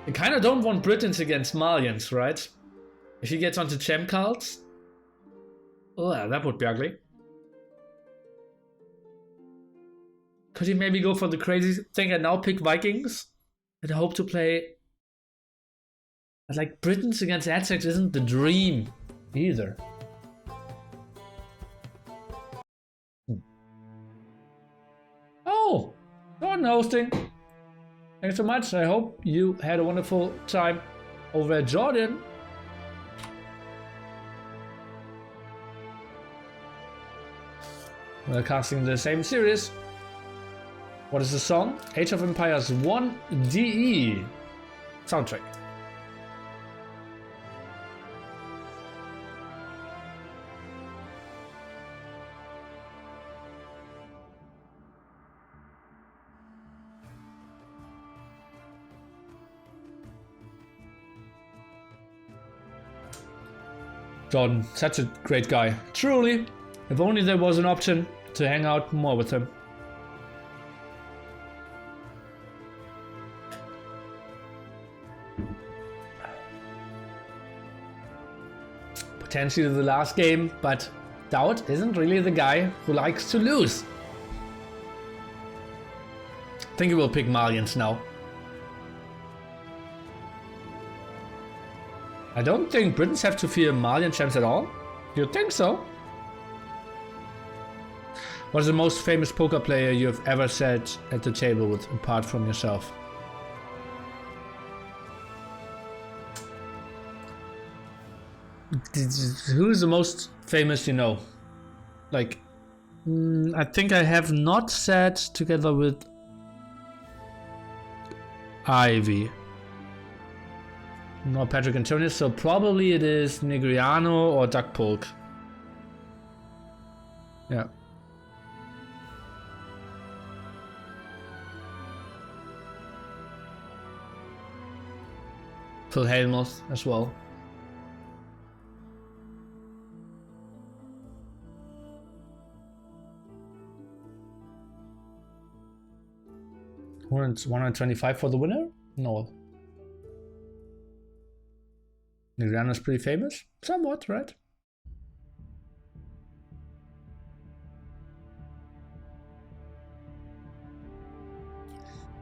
I kind of don't want Britons against Malians, right? If he gets onto Gem cards, oh, that would be ugly. Could he maybe go for the crazy thing and now pick Vikings and hope to play? But like Britons against Aztecs isn't the dream either. Oh, Jordan hosting. Thanks so much. I hope you had a wonderful time over at Jordan. We're casting the same series. What is the song? Age of Empires 1 DE soundtrack. Jordan, such a great guy. Truly, If only there was an option to hang out more with him. Potentially the last game, but DauT isn't really the guy who likes to lose. I think he will pick Malians now. I don't think Britons have to fear Malian champs at all. You think so? What is the most famous poker player you have ever sat at the table with, apart from yourself? Who's the most famous you know? Like, I think I have not sat together with Ivy. Nor Patrick Antonius, so probably it is Negriano or Duck Polk. Yeah. Phil Helmuth as well. $125 for the winner? No. Negriano's pretty famous? Somewhat, right?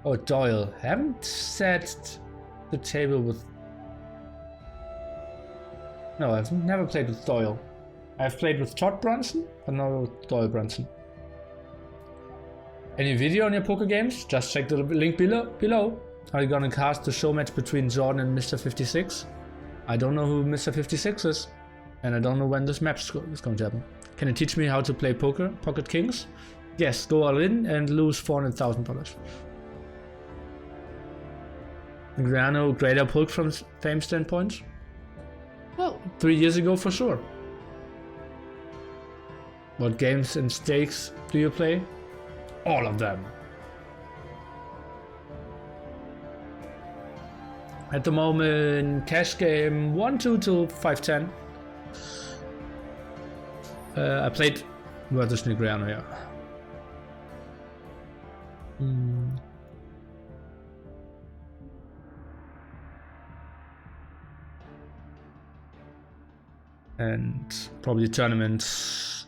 Oh, Doyle. Haven't set the table with... No, I've never played with Doyle. I've played with Todd Brunson, but not with Doyle Brunson. Any video on your poker games? Just check the link below. Are you gonna cast the show match between Jordan and Mr. 56? I don't know who Mr. 56 is, and I don't know when this match is going to happen. Can you teach me how to play poker? Pocket Kings? Yes, go all in and lose $400,000. Negriano, greater Polk from fame standpoint? Well, 3 years ago for sure. What games and stakes do you play? All of them. At the moment, cash game 1-2 to 5-10. I played versus Negriano, yeah. And probably tournaments.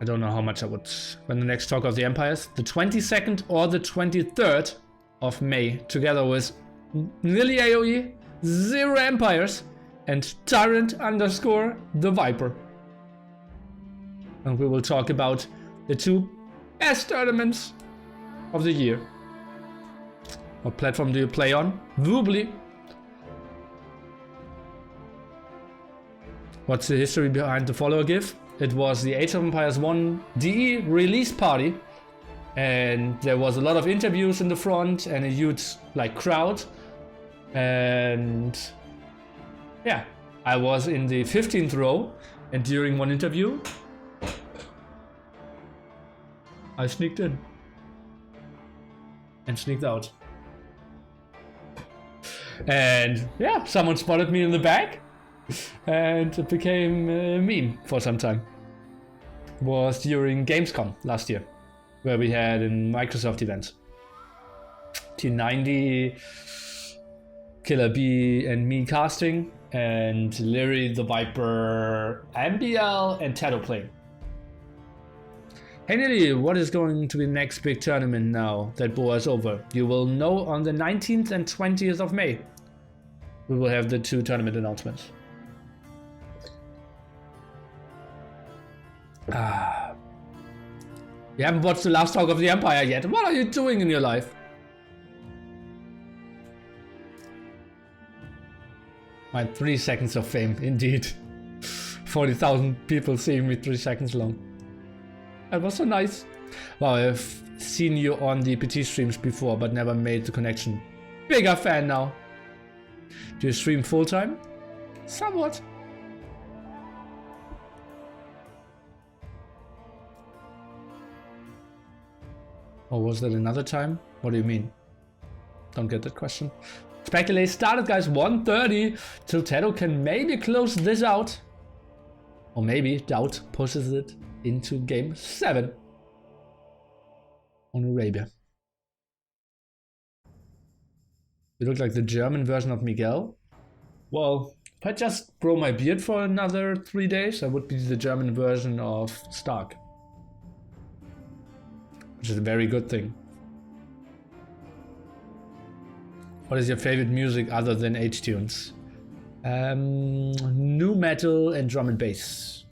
I don't know how much I would win the next Talk of the Empires. The 22nd or the 23rd of May, together with Nilly AOE, 0 Empires, and Tyrant_the Viper. And we will talk about the 2 best tournaments of the year. What platform do you play on? Woobly. What's the history behind the follower GIF? It was the Age of Empires 1 DE release party, and there was a lot of interviews in the front and a huge crowd, and yeah, I was in the 15th row, and during one interview I sneaked in and sneaked out, and yeah, someone spotted me in the back. And it became a meme for some time. It was during Gamescom last year, where we had a Microsoft event. T90, Killer B and me casting, and Larry the Viper, MBL, and TaToH playing. Hey Nilly, what is going to be the next big tournament now that BOA is over? You will know on the 19th and 20th of May. We will have the 2 tournament announcements. You haven't watched the last Talk of the Empire yet. What are you doing in your life? My 3 seconds of fame, indeed. 40,000 people seeing me 3 seconds long. That was so nice. Wow, I've seen you on the PT streams before, but never made the connection. Bigger fan now. Do you stream full time? Somewhat. Or was that another time? What do you mean? Don't get that question. Speculate started, guys. 1:30 till TaToH can maybe close this out. Or maybe DauT pushes it into game 7 on Arabia. You look like the German version of Miguel. Well, if I just grow my beard for another 3 days, I would be the German version of Stark. Which is a very good thing. What is your favorite music other than H-tunes? Nu metal and drum and bass.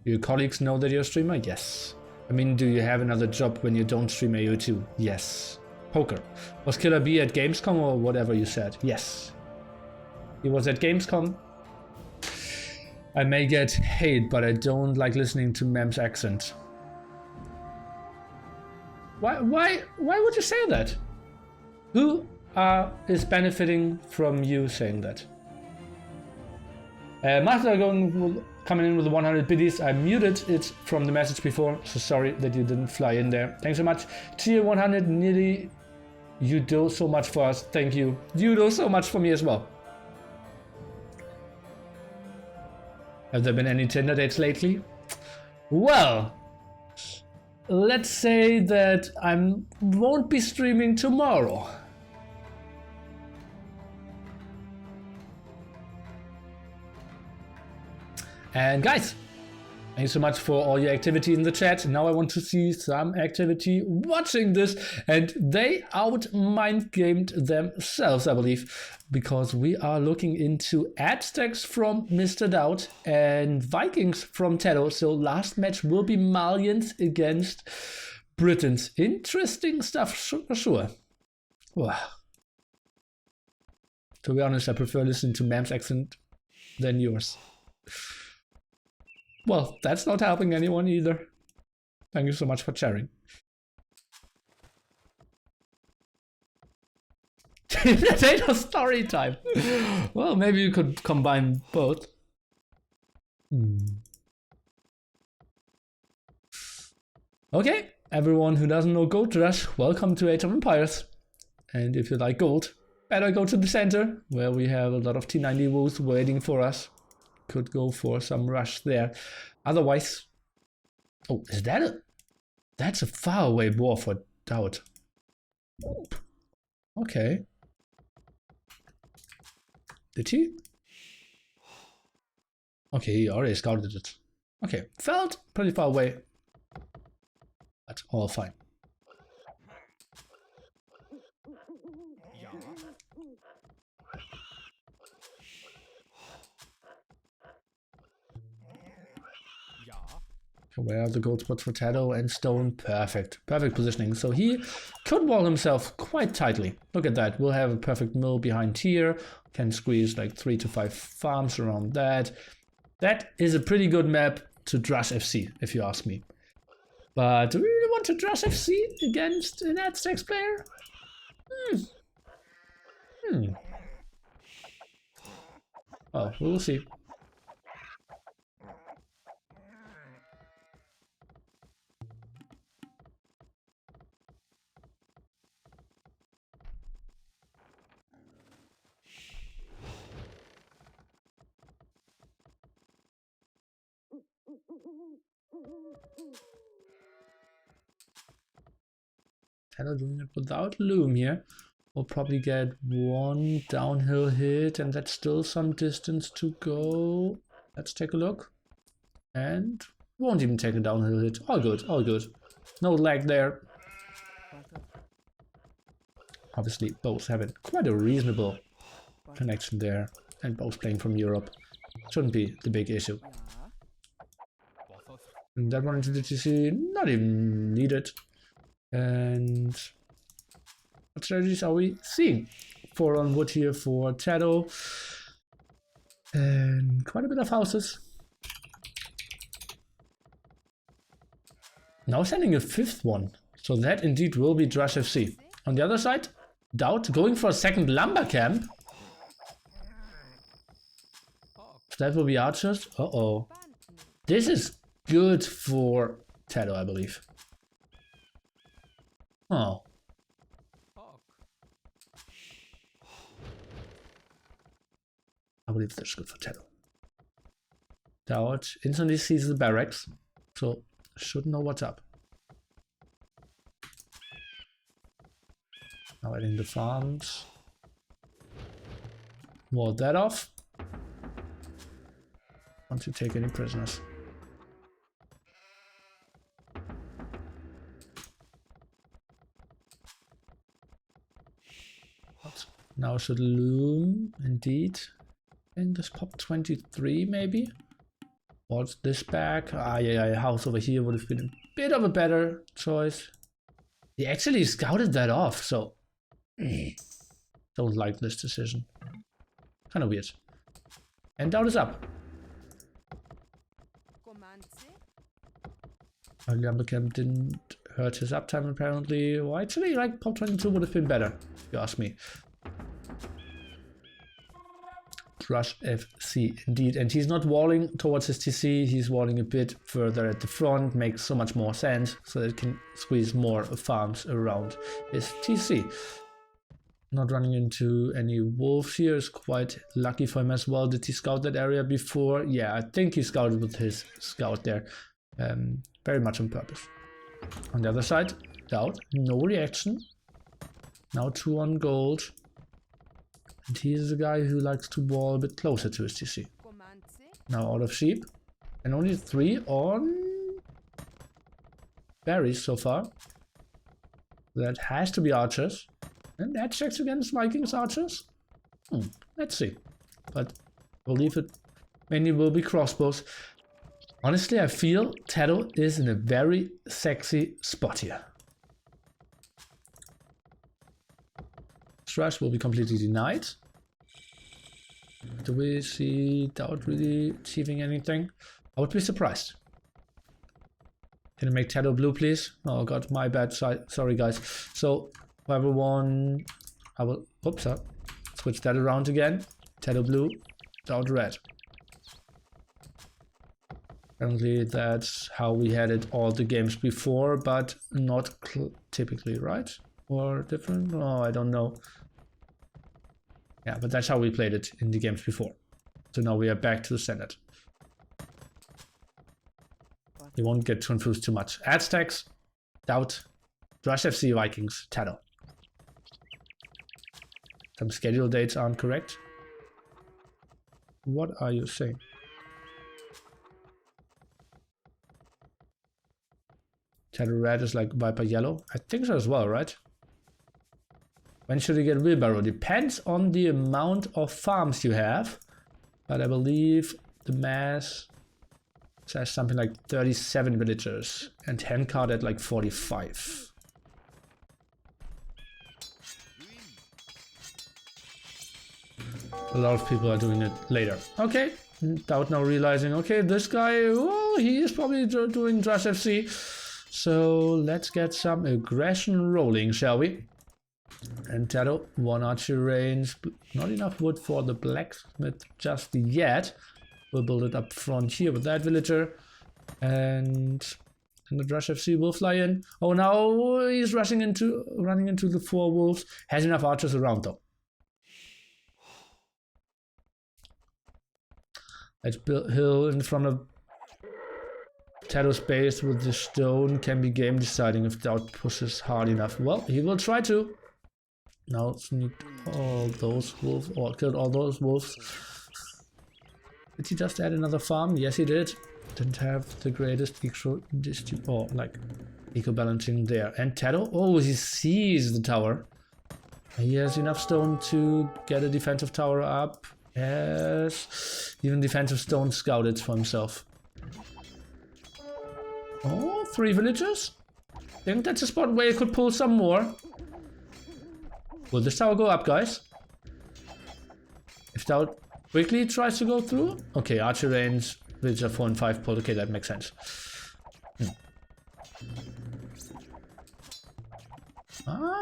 Do your colleagues know that you're a streamer? Yes. I mean, do you have another job when you don't stream AO2? Yes. Poker. Was Killer B at Gamescom or whatever you said? Yes. He was at Gamescom. I may get hate, but I don't like listening to Mem's accent. Why would you say that? Who is benefiting from you saying that? Master coming in with the 100 biddies. I muted it from the message before, so sorry that you didn't fly in there. Thanks so much. Tier 100, nearly. You do so much for us. Thank you. You do so much for me as well. Have there been any Tinder dates lately? Well, let's say that I won't be streaming tomorrow. And guys, thanks so much for all your activity in the chat. Now I want to see some activity watching this, and they out-mind-gamed themselves, I believe, because we are looking into Aztecs from Mr. DauT and Vikings from TaToH. So last match will be Malians against Britons. Interesting stuff for sure. Wow. To be honest, I prefer listening to Mam's accent than yours. Well, that's not helping anyone either. Thank you so much for sharing. TaToH story time. Well, maybe you could combine both. Okay, everyone who doesn't know Gold Rush, welcome to Age of Empires. And if you like gold, better go to the center, where we have a lot of T90 woos waiting for us. Could go for some rush there. Otherwise, oh, is that a? That's a faraway war for DauT. Okay. Did he? Okay, he already scouted it. Okay, felt pretty far away, but all fine. Where are the gold spots for TaToH and Stone? Perfect. Perfect positioning. So he could wall himself quite tightly. Look at that. We'll have a perfect mill behind here. Can squeeze like 3 to 5 farms around that. That is a pretty good map to Drush FC, if you ask me. But do we really want to Drush FC against an Aztecs player? Oh, we'll see. TaToH doing it without Loom here. We'll probably get one downhill hit, and that's still some distance to go. Let's take a look. And won't even take a downhill hit. All good, all good. No lag there. Obviously, both have quite a reasonable connection there, and both playing from Europe. Shouldn't be the big issue. And that one into the TC, not even needed. And what strategies are we seeing? 4 on wood here for TaToH. And quite a bit of houses. Now sending a 5th one. So that indeed will be Drush FC. On the other side, DauT going for a second lumber camp. That will be archers. Uh-oh. This is good for TaToH, I believe. Oh. I believe that's good for TaToH. DauT instantly sees the barracks, so should know what's up. Now adding the farms. Wall that off. Want to take any prisoners. Now should loom, indeed. I think this pop 23 maybe. What's this back? Ah, yeah, house over here would have been a bit of a better choice. He actually scouted that off, so don't like this decision. Kind of weird. And DauT is up. Lumber camp didn't hurt his uptime apparently. Well, actually, like pop 22 would have been better, if you ask me. Rush FC, indeed. And he's not walling towards his TC, he's walling a bit further at the front, makes so much more sense, so that it can squeeze more farms around his TC. Not running into any wolves here is quite lucky for him as well. Did he scout that area before? Yeah, I think he scouted with his scout there. Very much on purpose. On the other side, DauT, no reaction. Now 2 on gold. And he's a guy who likes to wall a bit closer to his TC. Now out of sheep. And only 3 on berries so far. That has to be archers. And that checks against Vikings archers? Let's see. But we'll leave it. Mainly will be crossbows. Honestly, I feel TaToH is in a very sexy spot here. Rush will be completely denied. Do we see DauT really achieving anything? I would be surprised. Can you make TaToH blue, please? Oh god, my bad. Sorry, guys. So, whoever won, I will. Oops, switch that around again. TaToH blue, DauT red. Apparently, that's how we had it all the games before, but not typically, right? Or different? Oh, I don't know. Yeah, but that's how we played it in the games before. So now we are back to the standard. You won't get confused too much. Aztecs, DauT, Rush FC, Vikings, TaToH. Some schedule dates aren't correct. What are you saying? TaToH red is like Viper yellow. I think so as well, right? When should you get wheelbarrow? Depends on the amount of farms you have. But I believe the mass says something like 37 villagers and handcart at like 45. A lot of people are doing it later. Okay, DauT now realizing, okay, this guy, oh, he is probably doing Rush FC. So let's get some aggression rolling, shall we? And TaToH, 1 archery range, not enough wood for the blacksmith just yet. We'll build it up front here with that villager. And the Rush FC will fly in. Oh, now he's running into the 4 wolves. Has enough archers around though. Let's build hill in front of TaToH's base with the stone. Can be game deciding if DauT pushes hard enough. Well, he will try to. Now sneak all those wolves, or killed all those wolves. Did he just add another farm? Yes, he did. Didn't have the greatest eco balancing there. And TaToH, oh, he sees the tower. He has enough stone to get a defensive tower up. Yes, even defensive stone scouted for himself. Oh, 3 villagers? I think that's a spot where you could pull some more. Will this tower go up, guys? If DauT quickly tries to go through? Okay, archer range, villager 4 and 5 pulled. Okay, that makes sense.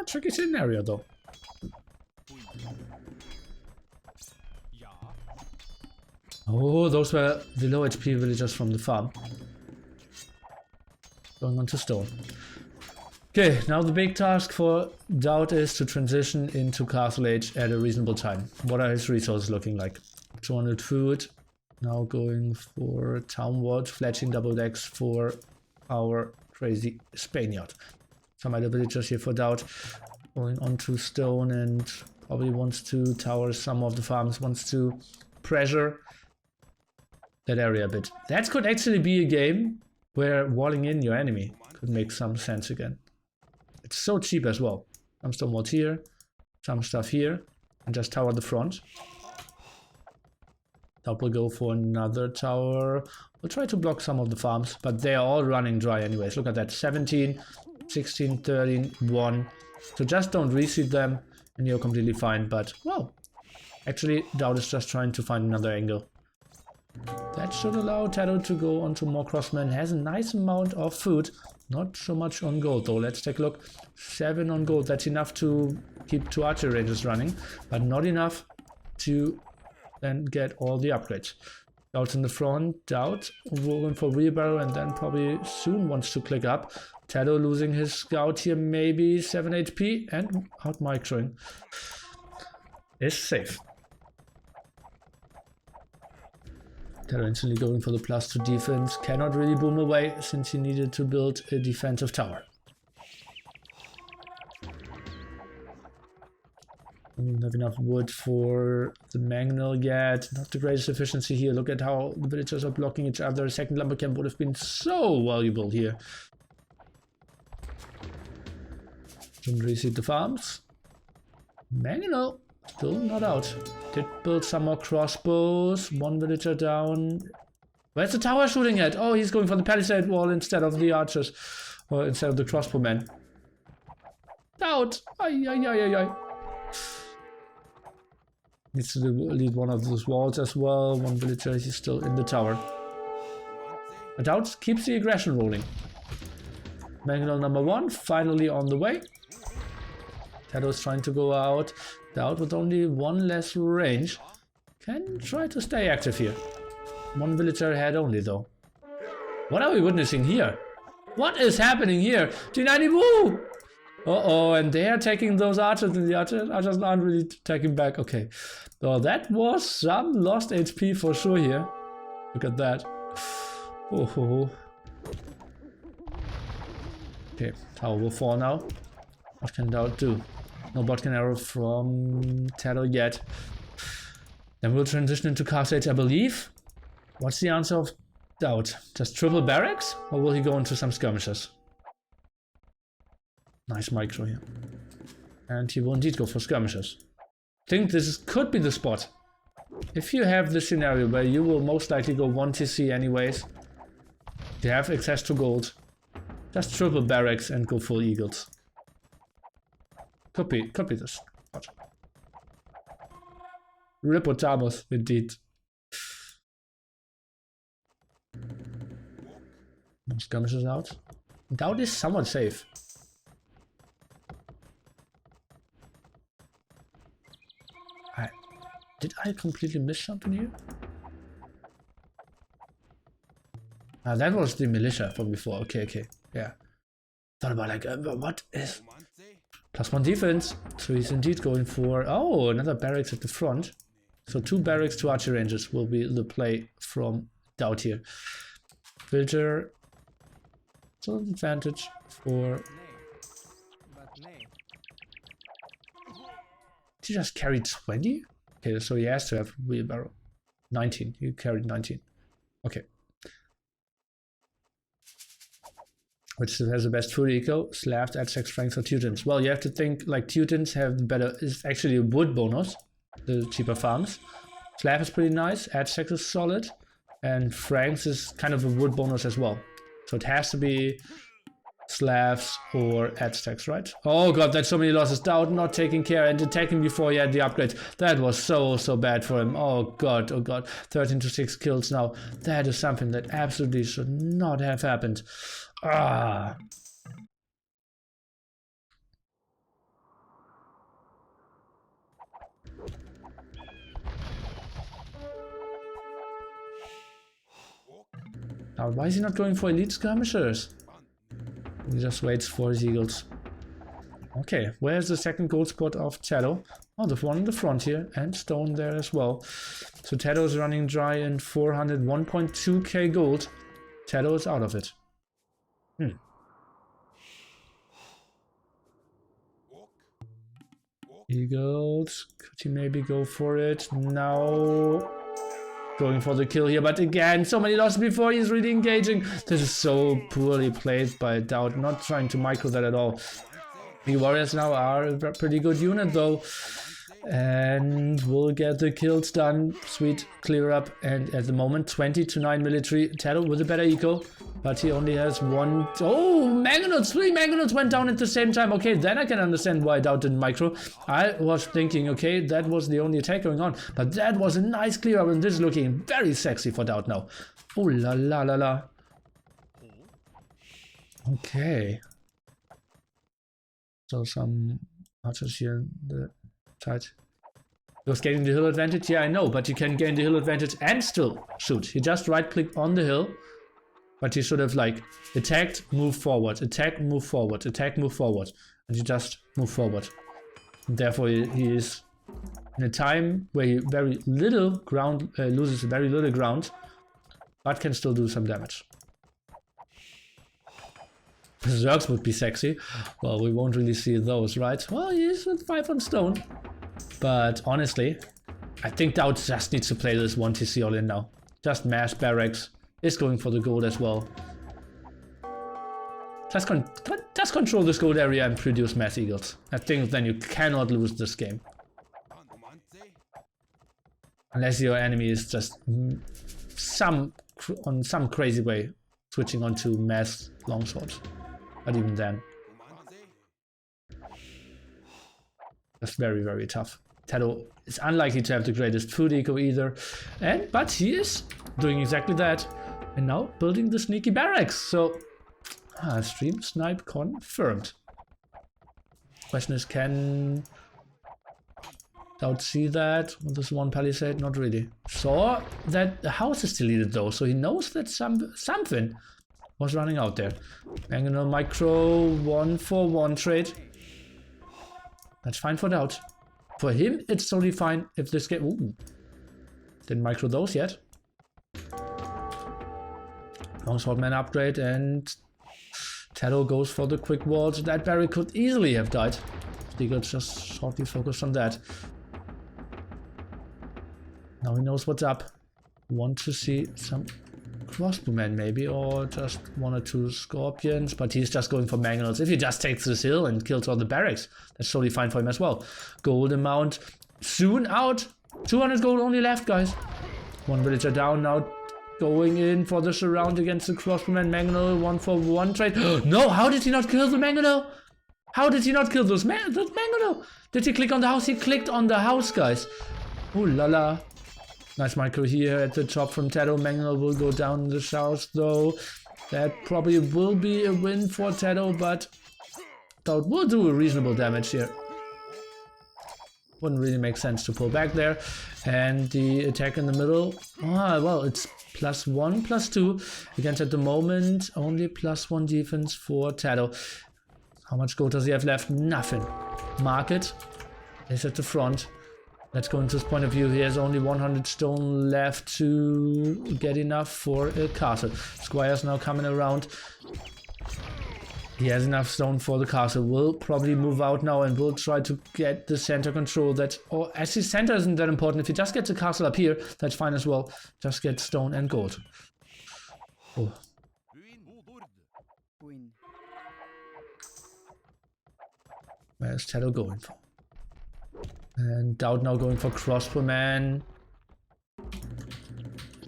Tricky scenario though. Oh, those were the low HP villagers from the farm. Going on to stone. Okay, now the big task for DauT is to transition into Castle Age at a reasonable time. What are his resources looking like? 200 food, now going for town watch, fletching double decks for our crazy Spaniard. Some other villagers here for DauT, going onto stone and probably wants to tower some of the farms, wants to pressure that area a bit. That could actually be a game where walling in your enemy could make some sense again. It's so cheap as well. Some stone walls here, some stuff here, and just tower the front. DauT will go for another tower. We'll try to block some of the farms, but they're all running dry anyways. Look at that, 17, 16, 13, 1. So just don't reseed them and you're completely fine. But, well, actually DauT is just trying to find another angle. That should allow TaToH to go onto more crossmen. Has a nice amount of food. Not so much on gold though. Let's take a look. 7 on gold. That's enough to keep 2 archer ranges running, but not enough to then get all the upgrades. DauT in the front. DauT going for wheelbarrow and then probably soon wants to click up. TaToH losing his scout here, maybe 7 HP and out microing. Is safe. TaToH instantly going for the +2 defense. Cannot really boom away since he needed to build a defensive tower. Don't have enough wood for the mangonel yet. Not the greatest efficiency here. Look at how the villagers are blocking each other. A second lumber camp would have been so valuable here. Didn't reseed the farms. Mangonel still not out. Did build some more crossbows. 1 villager down. Where's the tower shooting at? Oh, he's going for the palisade wall instead of the archers. Or instead of the crossbowmen. DauT! Ay, ay, ay, ay, ay. Needs to lead one of those walls as well. 1 villager is still in the tower. But DauT keeps the aggression rolling. Mangonel number 1 finally on the way. TaToH is trying to go out. DauT with only 1 less range. Can try to stay active here. 1 villager ahead only though. What are we witnessing here? What is happening here? G90 woo! Uh-oh, and they are taking those archers, and the archers aren't really taking back. Okay, so that was some lost HP for sure here. Look at that. Oh. Okay, tower will fall now. What can DauT do? No botkin arrow from TaToH yet. Then we'll transition into Cast Age, I believe. What's the answer of DauT? Just triple barracks? Or will he go into some skirmishers? Nice micro here. And he will indeed go for skirmishers. I think this could be the spot. If you have the scenario where you will most likely go 1 TC anyways, you have access to gold, just triple barracks and go full eagles. Could be this spot. Ripotamos, indeed. No skirmishers out. DauT is somewhat safe. Did I completely miss something here? Ah, that was the militia from before. Okay. Yeah. Thought about like, what is... +1 defense. So he's indeed going for... Oh, another barracks at the front. So 2 barracks, 2 archer ranges will be the play from DauT here. Villager. Still an advantage for... Did he just carry 20? Okay, so he has to have wheelbarrow. 19. He carried 19. Okay. Which has the best food eco? Slavs, Aztecs, Franks, or Teutons? Well, you have to think like Teutons have better. It's actually a wood bonus. The cheaper farms. Slav is pretty nice. Aztecs is solid, and Franks is kind of a wood bonus as well. So it has to be Slavs or Aztecs, right? Oh god, that's so many losses. DauT not taking care and attacking before he had the upgrades. That was so bad for him. Oh god. 13 to 6 kills now. That is something that absolutely should not have happened. Ah. Now, why is he not going for elite skirmishers? He just waits for his eagles. Okay, where's the second gold spot of TaToH? Oh, the one in the front here, and stone there as well. So TaToH is running dry in 1.2k gold. TaToH is out of it. Eagles, could he maybe go for it? No. Going for the kill here, but again, so many losses before he's really engaging. This is so poorly played by DauT, not trying to micro that at all. The warriors now are a pretty good unit though, and we'll get the kills done. Sweet, clear up, and at the moment 20-9 military. TaToH with a better eco, but he only has one. Oh, Mangonauts, 3 Mangonauts went down at the same time. Okay, then I can understand why DauT didn't micro. I was thinking, okay, that was the only attack going on, but that was a nice clear up, and this is looking very sexy for DauT now. Oh la la la la. Okay. So some archers here in the side. He was getting the hill advantage, yeah I know, but you can gain the hill advantage and still shoot. He just right clicked on the hill, but he should have like attacked, move forward, attack, move forward, attack, move forward, and he just move forward. And therefore he is in a time where he very little ground, loses very little ground, but can still do some damage. Zergs would be sexy. Well, we won't really see those, right? Well, he's with 5 on stone. But honestly, I think DauT just needs to play this 1TC all in now. Just mass barracks. Is going for the gold as well. Just control this gold area and produce mass eagles. I think then you cannot lose this game. Unless your enemy is just on some crazy way switching onto mass longswords. But even then, that's very, very tough. TaToH is unlikely to have the greatest food eco either, but he is doing exactly that. And now building the sneaky barracks. So, stream snipe confirmed. Question is, can DauT see that? With this one palisade? Not really. Saw that the house is deleted though, so he knows that something was running out there. Mangonel micro 1-for-1 trade. That's fine for DauT. For him, it's totally fine if this game. Ooh. Didn't micro those yet. Longsword man upgrade, and TaToH goes for the quick walls. That barrier could easily have died. Eagles just shortly focused on that. Now he knows what's up. Want to see some crossbowmen maybe, or just 1 or 2 scorpions, but he's just going for mangonels. If he just takes this hill and kills all the barracks, that's totally fine for him as well. Gold amount soon out. 200 gold only left, guys. 1 villager down now, going in for the surround against the crossbowman. Mangonel 1-for-1 trade. No, how did he not kill the mangonel? How did he not kill those mangonel? Did he click on the house? He clicked on the house, guys. Ooh la la. Nice micro here at the top from TaToH. Mangonel will go down in the south though. That probably will be a win for TaToH, but DauT will do a reasonable damage here. Wouldn't really make sense to pull back there. And the attack in the middle. Well, it's +1, +2. Against at the moment only +1 defense for TaToH. How much gold does he have left? Nothing. Market is at the front. Let's go into his point of view. He has only 100 stone left to get enough for a castle. Squire's now coming around. He has enough stone for the castle. We'll probably move out now and we'll try to get the center control. Or actually, center isn't that important. If he just gets the castle up here, that's fine as well. Just get stone and gold. Oh. Where's TaToH going for? And DauT now going for crossbowman.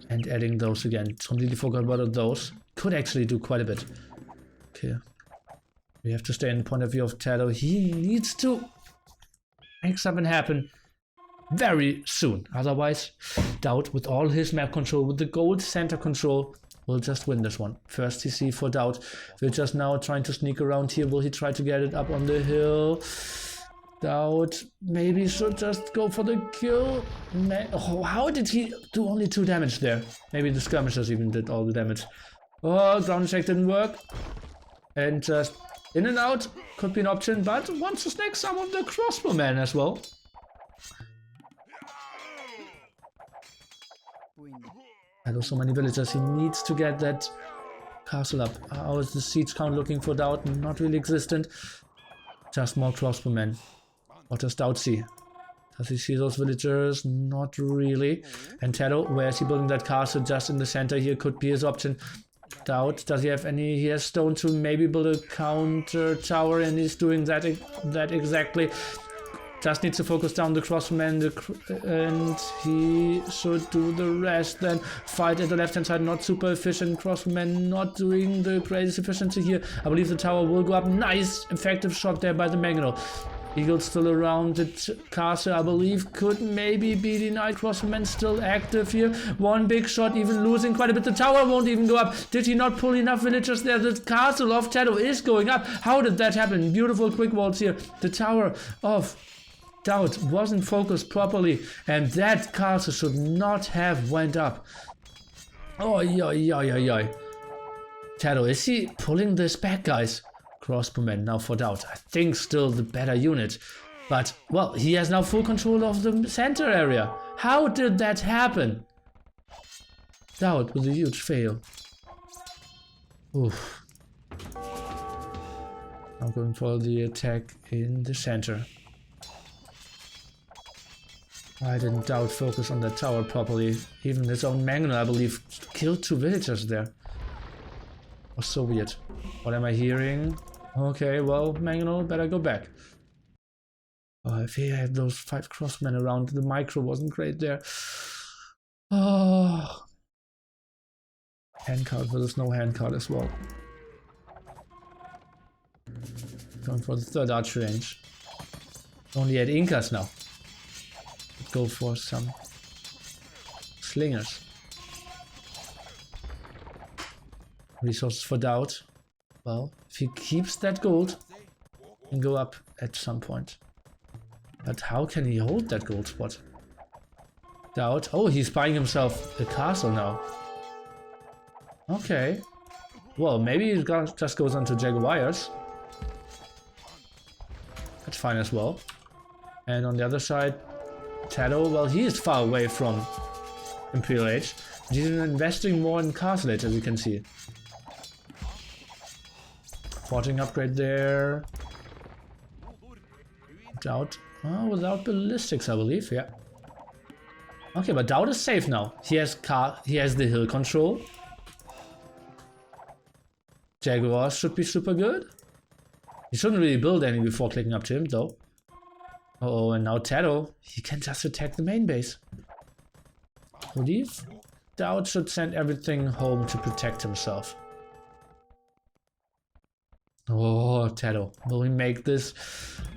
And adding those again. Completely forgot about those. Could actually do quite a bit. Okay. We have to stay in the point of view of TaToH. He needs to make something happen very soon. Otherwise, DauT with all his map control, with the gold center control, will just win this one. First TC for DauT. We're just now trying to sneak around here. Will he try to get it up on the hill? DauT maybe should just go for the kill. Oh, how did he do only 2 damage there? Maybe the skirmishers even did all the damage. Oh, ground check didn't work. And just In and out could be an option, but wants to snag some of the crossbowmen as well. There's so many villagers. He needs to get that castle up. How is the siege count looking for DauT? Not really existent. Just more crossbowmen. What does DauT see? Does he see those villagers? Not really. And TaToH, where is he building that castle? Just in the center here could be his option. DauT, does he have any? He has stone to maybe build a counter tower, and he's doing that exactly. Just needs to focus down the crossbowmen, and he should do the rest. Then fight at the left hand side, not super efficient. Crossbowmen not doing the greatest efficiency here. I believe the tower will go up. Nice, effective shot there by the Mangonel. Eagles still around the castle, I believe, could maybe be denied. Crossbowmen still active here. One big shot, even losing quite a bit. The tower won't even go up. Did he not pull enough villagers there? The castle of TaToH is going up. How did that happen? Beautiful quick walls here. The tower of DauT wasn't focused properly, and that castle should not have went up. Oh, yeah. TaToH, is he pulling this back, guys? Crossbowmen now for DauT. I think still the better unit. But, well, he has now full control of the center area. How did that happen? DauT with a huge fail. Oof. I'm going for the attack in the center. Why didn't DauT focus on that tower properly? Even his own Mangonel, I believe, killed 2 villagers there. Was so weird. What am I hearing? Okay, well, Mangonel, better go back. Oh, if he had those 5 crossmen around, the micro wasn't great there. Oh. Handcard versus no handcard as well. Going for the 3rd archer range. Only at Incas now. Go for some slingers. Resources for DauT. Well, if he keeps that gold, he can go up at some point. But how can he hold that gold spot? DauT. Oh, he's buying himself a castle now. Okay. Well, maybe he just goes on to Jaguars. That's fine as well. And on the other side, TaToH, well, he is far away from Imperial Age. He's investing more in Castle Age, as you can see. Forging upgrade there. DauT. Oh, without ballistics, I believe, yeah. Okay, but DauT is safe now. He has the hill control. Jaguars should be super good. He shouldn't really build any before clicking up to him, though. Oh, and now TaToH, he can just attack the main base. I believe DauT should send everything home to protect himself. Oh, TaToH, will we make this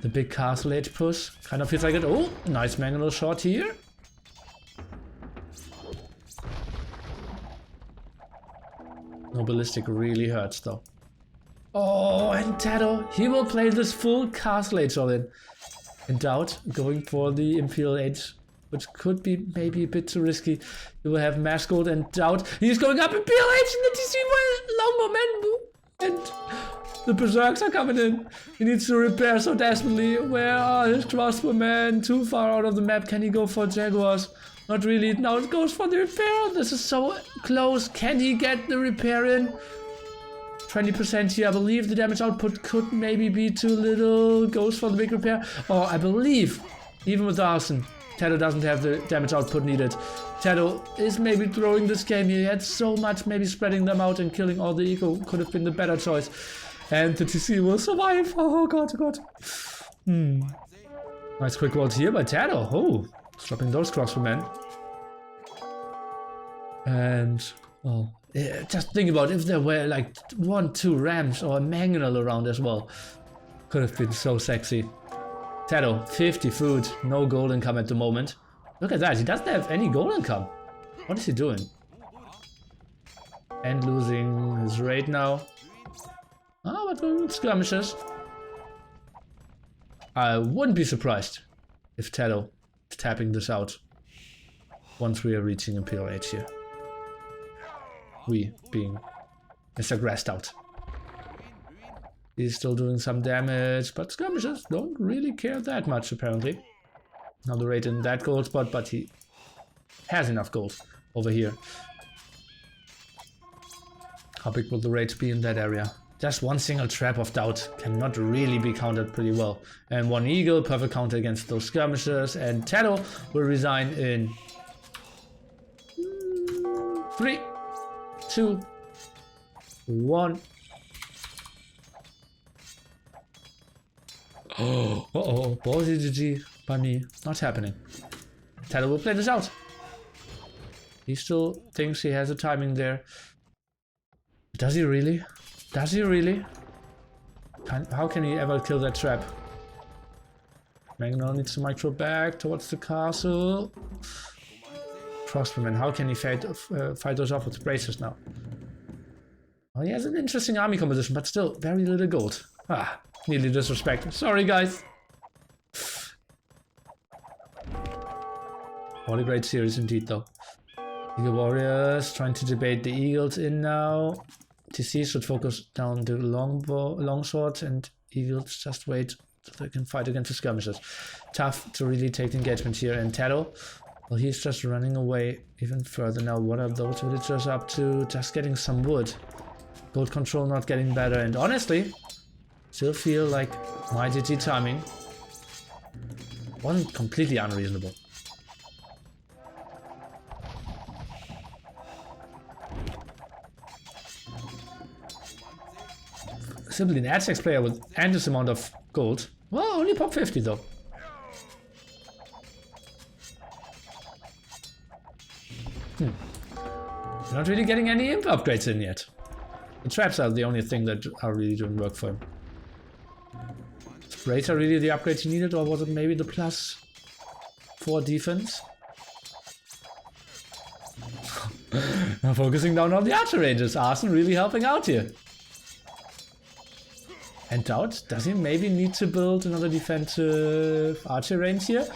the big castle age push? Kind of feels like it. Oh, nice Mangonel shot here. No ballistic really hurts though. Oh, and TaToH, he will play this full castle age all in. In DauT, going for the Imperial Age, which could be maybe a bit too risky. You will have Mash Gold and DauT. He's going up Imperial Age in the TC with low momentum. And the Berserks are coming in. He needs to repair so desperately. Where are his crossbowmen? Too far out of the map. Can he go for Jaguars? Not really. Now it goes for the repair. This is so close. Can he get the repair in? 20% here. I believe the damage output could maybe be too little. Goes for the big repair. Oh, I believe, even with the arson, TaToH doesn't have the damage output needed. TaToH is maybe throwing this game. He had so much, maybe spreading them out and killing all the eco could have been the better choice. And the TC will survive. Oh god, oh god. Nice quick walls here by TaToH. Oh, stopping those crossbowmen. And, oh. Yeah, just think about if there were like 1-2 rams or a Mangonel around as well. Could have been so sexy. TaToH, 50 food, no gold income at the moment. Look at that, he doesn't have any gold income. What is he doing? And losing his raid now. Oh, but going with skirmishers. I wouldn't be surprised if TaToH is tapping this out once we are reaching Imperial Age here. We being Mr. Grassed Out. He's still doing some damage, but skirmishers don't really care that much apparently. Now the raid in that gold spot, but he has enough gold over here. How big will the raid be in that area? Just one single trap of DauT cannot really be countered pretty well. And one eagle, perfect counter against those skirmishers. And TaToH will resign in 3, 2, 1. Oh, ballsy GG by me. Not happening. TaToH will play this out. He still thinks he has a timing there. Does he really? Does he really? How can he ever kill that trap? Magno needs to micro back towards the castle. Crossbowman, how can he fight those off with bracers now? Oh, he has an interesting army composition, but still very little gold. Ah, nearly disrespect. Sorry, guys. What a great series indeed, though. Eagle Warriors trying to debate the Eagles in now. TC should focus down the longsword, and Eagles just wait so they can fight against the skirmishers. Tough to really take the engagement here. And TaToH, well, he's just running away even further now. What are those villagers up to? Just getting some wood. Gold control not getting better, and honestly, still feel like my GG timing wasn't completely unreasonable. Simply an AdSex player with endless amount of gold. Well, only pop 50 though. You're not really getting any imp upgrades in yet. The traps are the only thing that are really doing work for him. Sprays are really the upgrades he needed, or was it maybe the +4 defense? Now focusing down on the archer ranges. Arson really helping out here. And DauT, does he maybe need to build another defensive archer range here?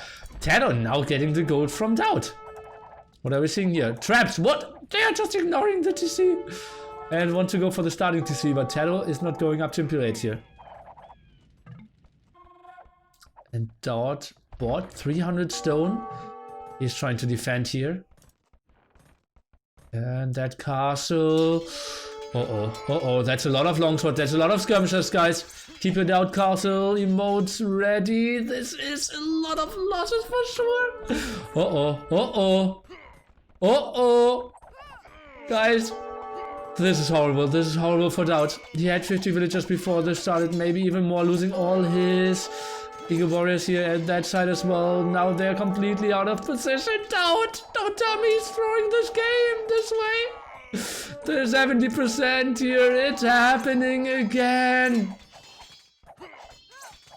TaToH now getting the gold from DauT. What are we seeing here? Traps, what? They are just ignoring the TC. And want to go for the starting TC, but TaToH is not going up to Imperial here. And DauT bought 300 stone. He's trying to defend here. And that castle... that's a lot of longsword, that's a lot of skirmishers, guys. Keep your DauT castle emotes ready. This is a lot of losses for sure. Guys, this is horrible for DauT. He had 50 villagers before this started, maybe even more, losing all his Eagle Warriors here at that side as well. Now they're completely out of position. DauT, don't tell me he's throwing this game this way. There's 70% here, it's happening again.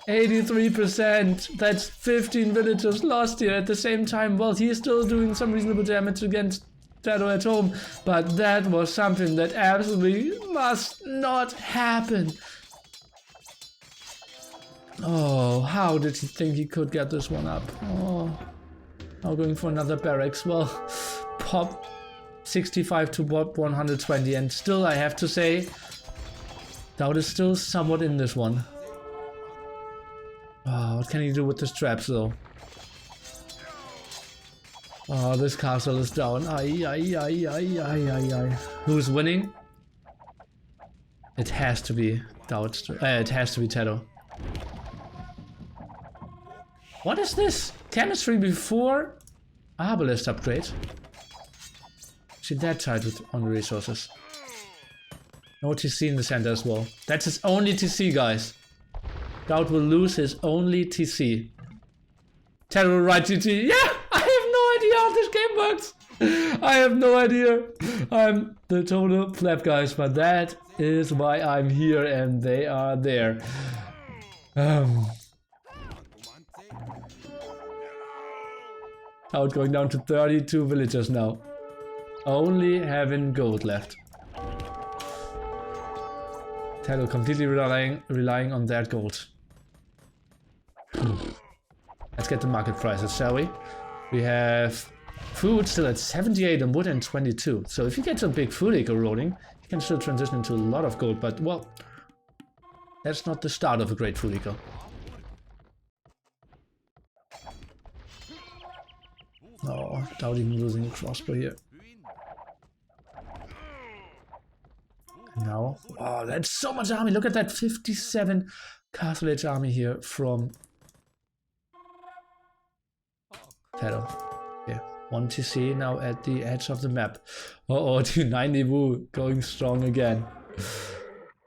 83%, that's 15 villagers lost here at the same time. Well, he's still doing some reasonable damage against TaToH at home, but that was something that absolutely must not happen. Oh, how did he think he could get this one up? Oh, now going for another barracks. Well, pop 65 to 120, and still I have to say DauT is still somewhat in this one. Oh, what can he do with the traps though? Oh, this castle is down. Who's winning? It has to be DauT. It has to be TaToH. What is this? Chemistry before Arbalest upgrade? See that tied with on resources. No TC in the center as well. That's his only TC, guys. DauT will lose his only TC. TaToH right GG. Yeah, I have no idea how this game works. I have no idea. I'm the total flap, guys, but that is why I'm here and they are there. DauT going down to 32 villagers now. Only having gold left. TaToH completely relying on that gold. Let's get the market prices, shall we? We have food still at 78 and wood and 22. So if you get some big food acre rolling, you can still transition into a lot of gold. But well, That's not the start of a great full eco. Oh, DauT even losing a crossbow here. And now, oh, that's so much army. Look at that 57 Castle Age army here from TaToH. Yeah, 1 TC now at the edge of the map. Oh, the 90 Wu going strong again.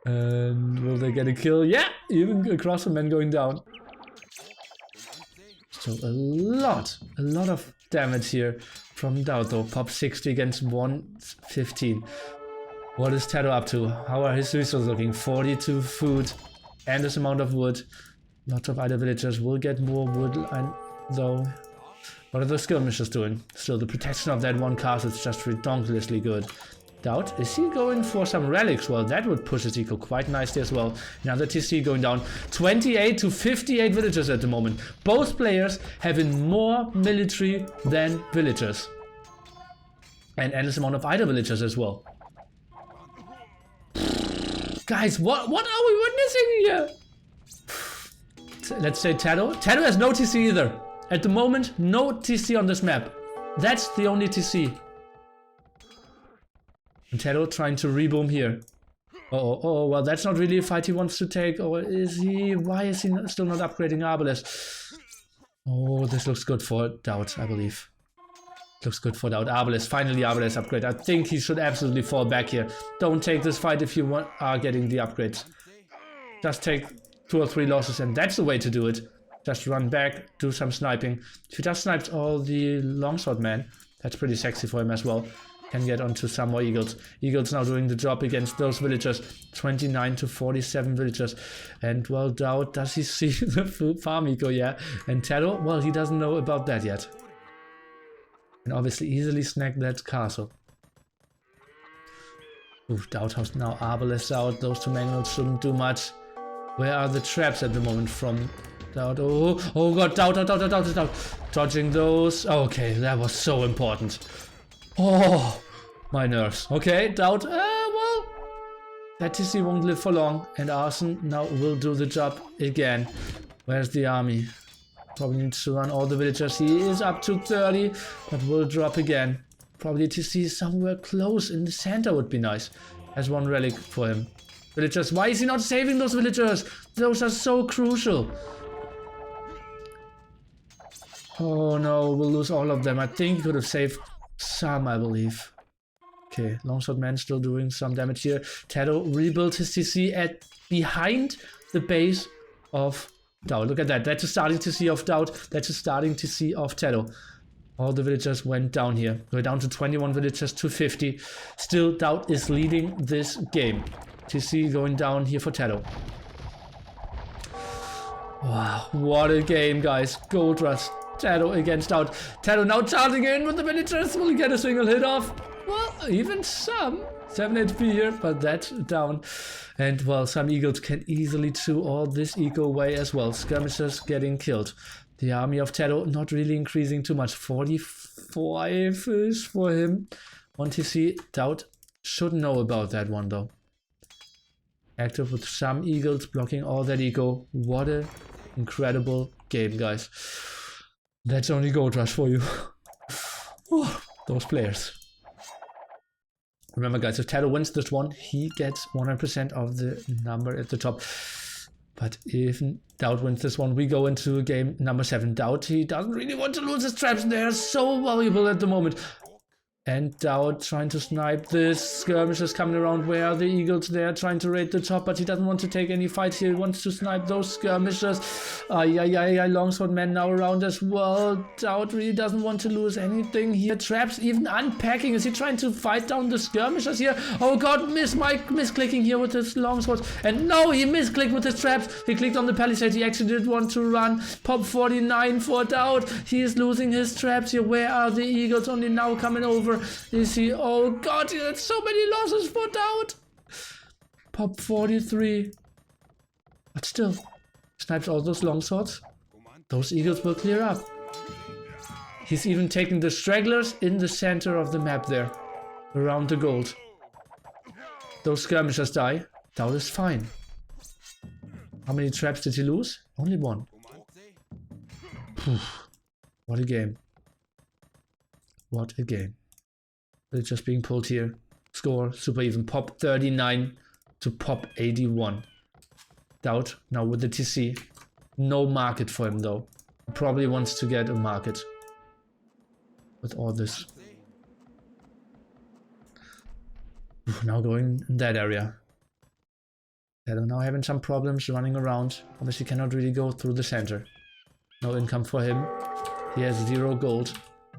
And will they get a kill? Yeah, even a crossbowman going down. So a lot of damage here from DauT though. Pop 60 against 115. What is TaToH up to? How are his resources looking? 42 food, endless amount of wood. Lots of other villagers will get more wood, and though. What are the skirmishers doing? Still, the protection of that one castle is just redonkulously good. DauT, is he going for some relics? Well, that would push his eco quite nicely as well. Another TC going down. 28 to 58 villagers at the moment. Both players having more military than villagers. And endless amount of idle villagers as well. Guys, what are we witnessing here? Let's say TaToH. TaToH has no TC either. At the moment, no TC on this map. That's the only TC. And TaToH trying to reboom here. Oh, well, that's not really a fight he wants to take. Or is he? Why is he still not upgrading Arbalest? Oh, this looks good for DauT, I believe. Looks good for DauT. Arbalest, finally Arbalest upgrade. I think he should absolutely fall back here. Don't take this fight if you are getting the upgrades. Just take 2 or 3 losses, and that's the way to do it. Just run back, do some sniping. If he just snipes all the longsword men, that's pretty sexy for him as well. Can get onto some more eagles. Eagles now doing the job against those villagers. 29 to 47 villagers. And well, DauT, does he see the farm eco? Yeah. And TaToH, well, he doesn't know about that yet. And obviously easily snagged that castle. Ooh, DauT has now Arbalest out. Those 2 manglers shouldn't do much. Where are the traps at the moment from DauT? Oh god, DauT. Dodging those. Okay, that was so important. Oh, my nerves. Okay, DauT. Well, that TC won't live for long. And Arson now will do the job again. Where's the army? Probably needs to run all the villagers. He is up to 30, but will drop again. Probably TC somewhere close in the center would be nice. As one relic for him. Villagers, why is he not saving those villagers? Those are so crucial. Oh no, we'll lose all of them. I think he could have saved some, I believe. Okay, longsword man still doing some damage here. TaToH rebuilt his TC at behind the base of DauT. Look at that. That's a starting TC of DauT. That's a starting TC of TaToH. All the villagers went down here. We're down to 21 villagers to 50. Still, DauT is leading this game. TC going down here for TaToH. Wow, what a game, guys. Gold rush. TaToH against DauT. TaToH now charging in with the villagers. Will he get a single hit off? Well, even some. 7 HP here, but that's down. And well, some eagles can easily chew all this eco away as well. Skirmishers getting killed. The army of TaToH not really increasing too much. 45-ish for him. 1 TC. DauT should know about that one though. Active with some eagles blocking all that eco. What a incredible game, guys. That's only gold rush for you. Oh, those players. Remember, guys, if TaToH wins this one, he gets 100% of the number at the top. But if DauT wins this one, we go into game number 7. DauT, he doesn't really want to lose his traps. They are so valuable at the moment. And DauT trying to snipe this. Skirmishers coming around. Where are the eagles? They are trying to raid the top, but he doesn't want to take any fights here. He wants to snipe those skirmishers. Longsword man now around as well. DauT really doesn't want to lose anything here. Traps even unpacking. Is he trying to fight down the skirmishers here? Oh god, misclicking here with his longsword. And no, he misclicked with his traps. He clicked on the palisade. He actually did want to run. Pop 49 for DauT. He is losing his traps here. Where are the eagles? Only now coming over. Is he? Oh god, that's so many losses for DauT. Pop 43. But still, snipes all those longswords. Those eagles will clear up. He's even taking the stragglers in the center of the map there. Around the gold. Those skirmishers die. DauT is fine. How many traps did he lose? Only one. Phew. What a game. What a game. It's just being pulled here. Score, super even. Pop 39 to pop 81. DauT now with the TC. No market for him though. He probably wants to get a market with all this. Now going in that area. They're now having some problems running around. Obviously cannot really go through the center. No income for him. He has 0 gold.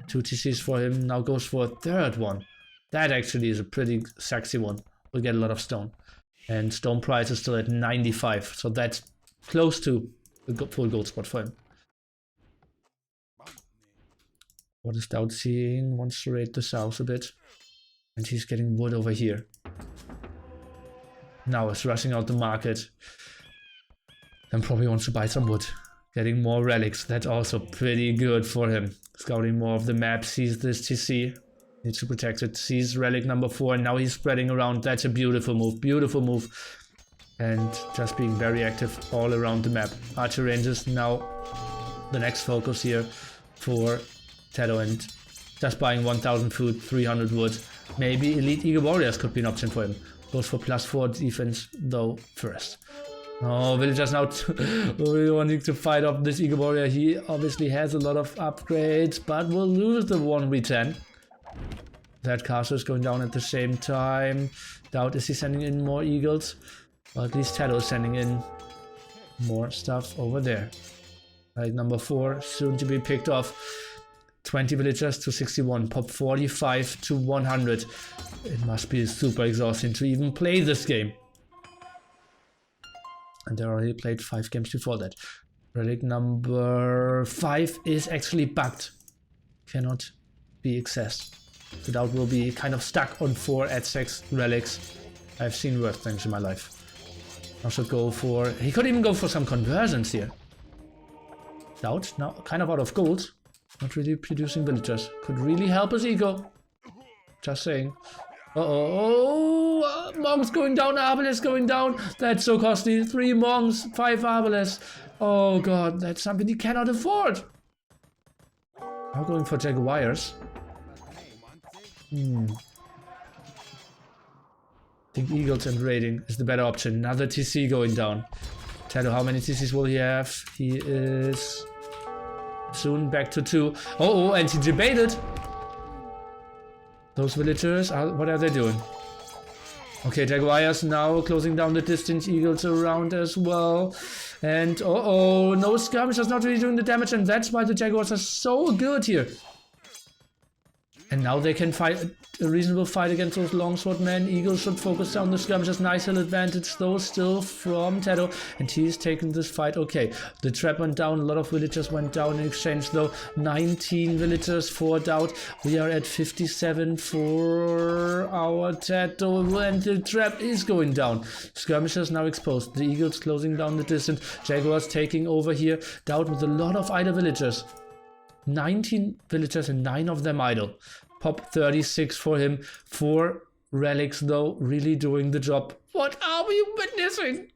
2 TCs for him. Now goes for a third one. That actually is a pretty sexy one. We'll get a lot of stone. And stone price is still at 95. So that's close to the full gold spot for him. What is DauT seeing? Wants to raid the south a bit. And he's getting wood over here. Now he's rushing out the market. Then probably wants to buy some wood. Getting more relics. That's also pretty good for him. Scouting more of the map. Sees this TC. Needs to protect it. Sees relic number 4. And now he's spreading around. That's a beautiful move. Beautiful move. And just being very active all around the map. Archer ranges now the next focus here for TaToH, and just buying 1000 food, 300 wood. Maybe elite eagle warriors could be an option for him. Goes for +4 defense though first. Oh, villagers now really wanting to fight off this eagle warrior. He obviously has a lot of upgrades, but will lose the 1v10. That castle is going down at the same time. DauT, is he sending in more eagles? Well, at least TaToH is sending in more stuff over there. Like number 4, soon to be picked off. 20 villagers to 61, pop 45 to 100. It must be super exhausting to even play this game. And they already played 5 games before that. Relic number 5 is actually bugged. Cannot be accessed. So DauT will be kind of stuck on 4 at 6 relics. I've seen worse things in my life. I should go for... He could even go for some conversions here. DauT now kind of out of gold. Not really producing villagers. Could really help his ego. Just saying. Uh-oh. Monks going down. Arbalest going down. That's so costly. 3 monks. 5 Arbalest. Oh god. That's something he cannot afford. Now going for jaguars. I think eagles and raiding is the better option. Another TC going down. TaToH, how many TCs will he have? He is... soon back to 2. Oh, and he debated. Those villagers, what are they doing? Okay, jaguars now closing down the distance. Eagles around as well. And no skirmishers not really doing the damage, and that's why the jaguars are so good here. And now they can fight a reasonable fight against those longswordmen. Eagles should focus on the skirmishers. Nice hill advantage though still from TaToH. And he's taking this fight. Okay, the trap went down. A lot of villagers went down in exchange though. 19 villagers for DauT. We are at 57 for our TaToH. And the trap is going down. Skirmishers now exposed. The eagles closing down the distance. Jaguars taking over here. DauT with a lot of idle villagers. 19 villagers and 9 of them idle. Pop 36 for him. 4 relics though, really doing the job. What are we witnessing?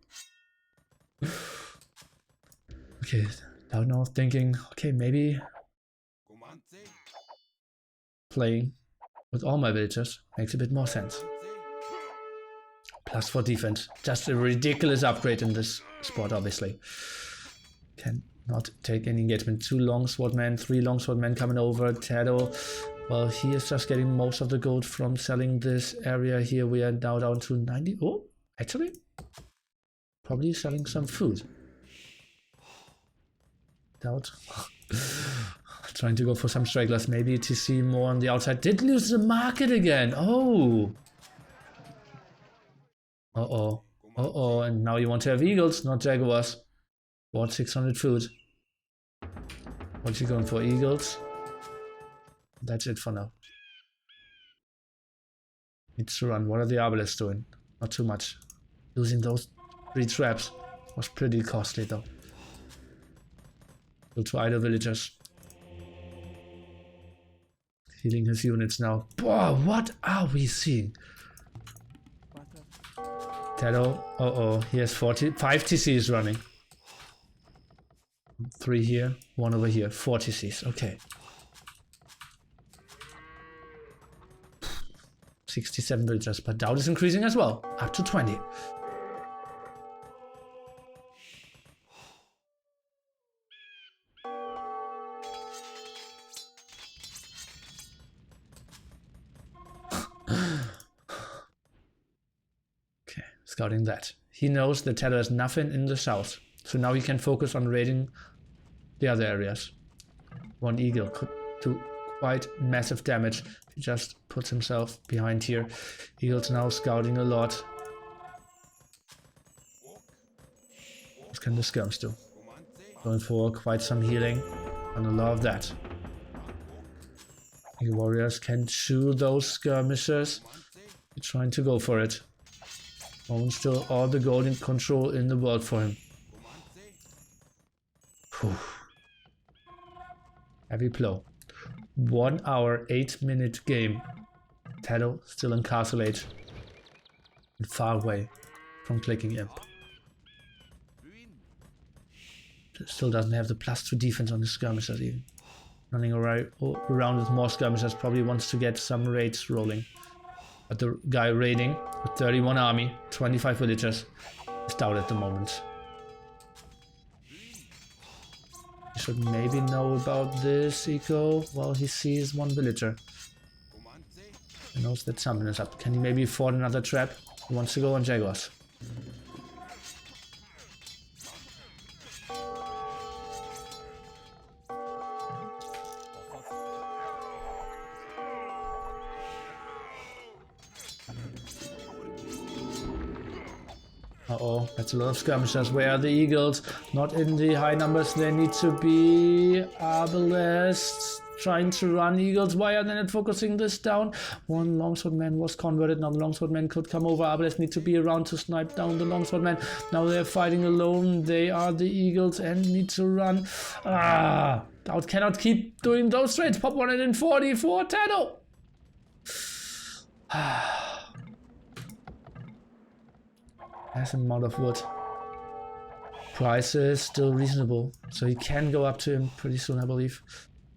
Okay, now thinking, okay, maybe playing with all my villagers makes a bit more sense. +4 defense. Just a ridiculous upgrade in this spot, obviously. Can not take any engagement. 2 longswordmen, 3 longswordmen coming over. TaToH, well, he is just getting most of the gold from selling this area here. We are now down to 90. Oh, actually, probably selling some food. DauT trying to go for some stragglers. Maybe TC more on the outside. Did lose the market again. Oh. And now you want to have eagles, not jaguars. Bought 600 food. What's he going for? Eagles? That's it for now. Needs to run. What are the arbalests doing? Not too much. Losing those 3 traps was pretty costly though. Go to idle villagers. Healing his units now. Boah, what are we seeing? TaToH, uh-oh, he has 5 TCs running. 3 here, 1 over here, 4 TCs, okay. 67 villagers, but DauT is increasing as well, up to 20. Okay, scouting that. He knows that TaToH has nothing in the south, so now he can focus on raiding the other areas. 1 eagle could do quite massive damage. He just puts himself behind here. Eagle's now scouting a lot. What can the skirms do? Going for quite some healing and a lot of that. The warriors can chew those skirmishers. They're trying to go for it. Owns still all the golden control in the world for him. Whew. Heavy blow. 1 hour, 8-minute game. TaToH still in Castle 8. And far away from clicking Imp. Still doesn't have the +2 defense on the skirmishers even. Running around with more skirmishers, probably wants to get some raids rolling. But the guy raiding with 31 army, 25 villagers, is DauT at the moment. He should maybe know about this eco while he sees 1 villager. He knows that something is up. Can he maybe afford another trap? He wants to go on Jaguars. Uh-oh, that's a lot of skirmishers. Where are the eagles? Not in the high numbers they need to be. Arbalists trying to run eagles. Why are they not focusing this down? 1 longswordman was converted. Now the longswordman could come over. Arbalists need to be around to snipe down the longswordman. Now they're fighting alone. They are the eagles and need to run. Ah, DauT cannot keep doing those trades. Pop 140 for TaToH. Massive amount of wood. Price is still reasonable, so he can go up to him pretty soon, I believe.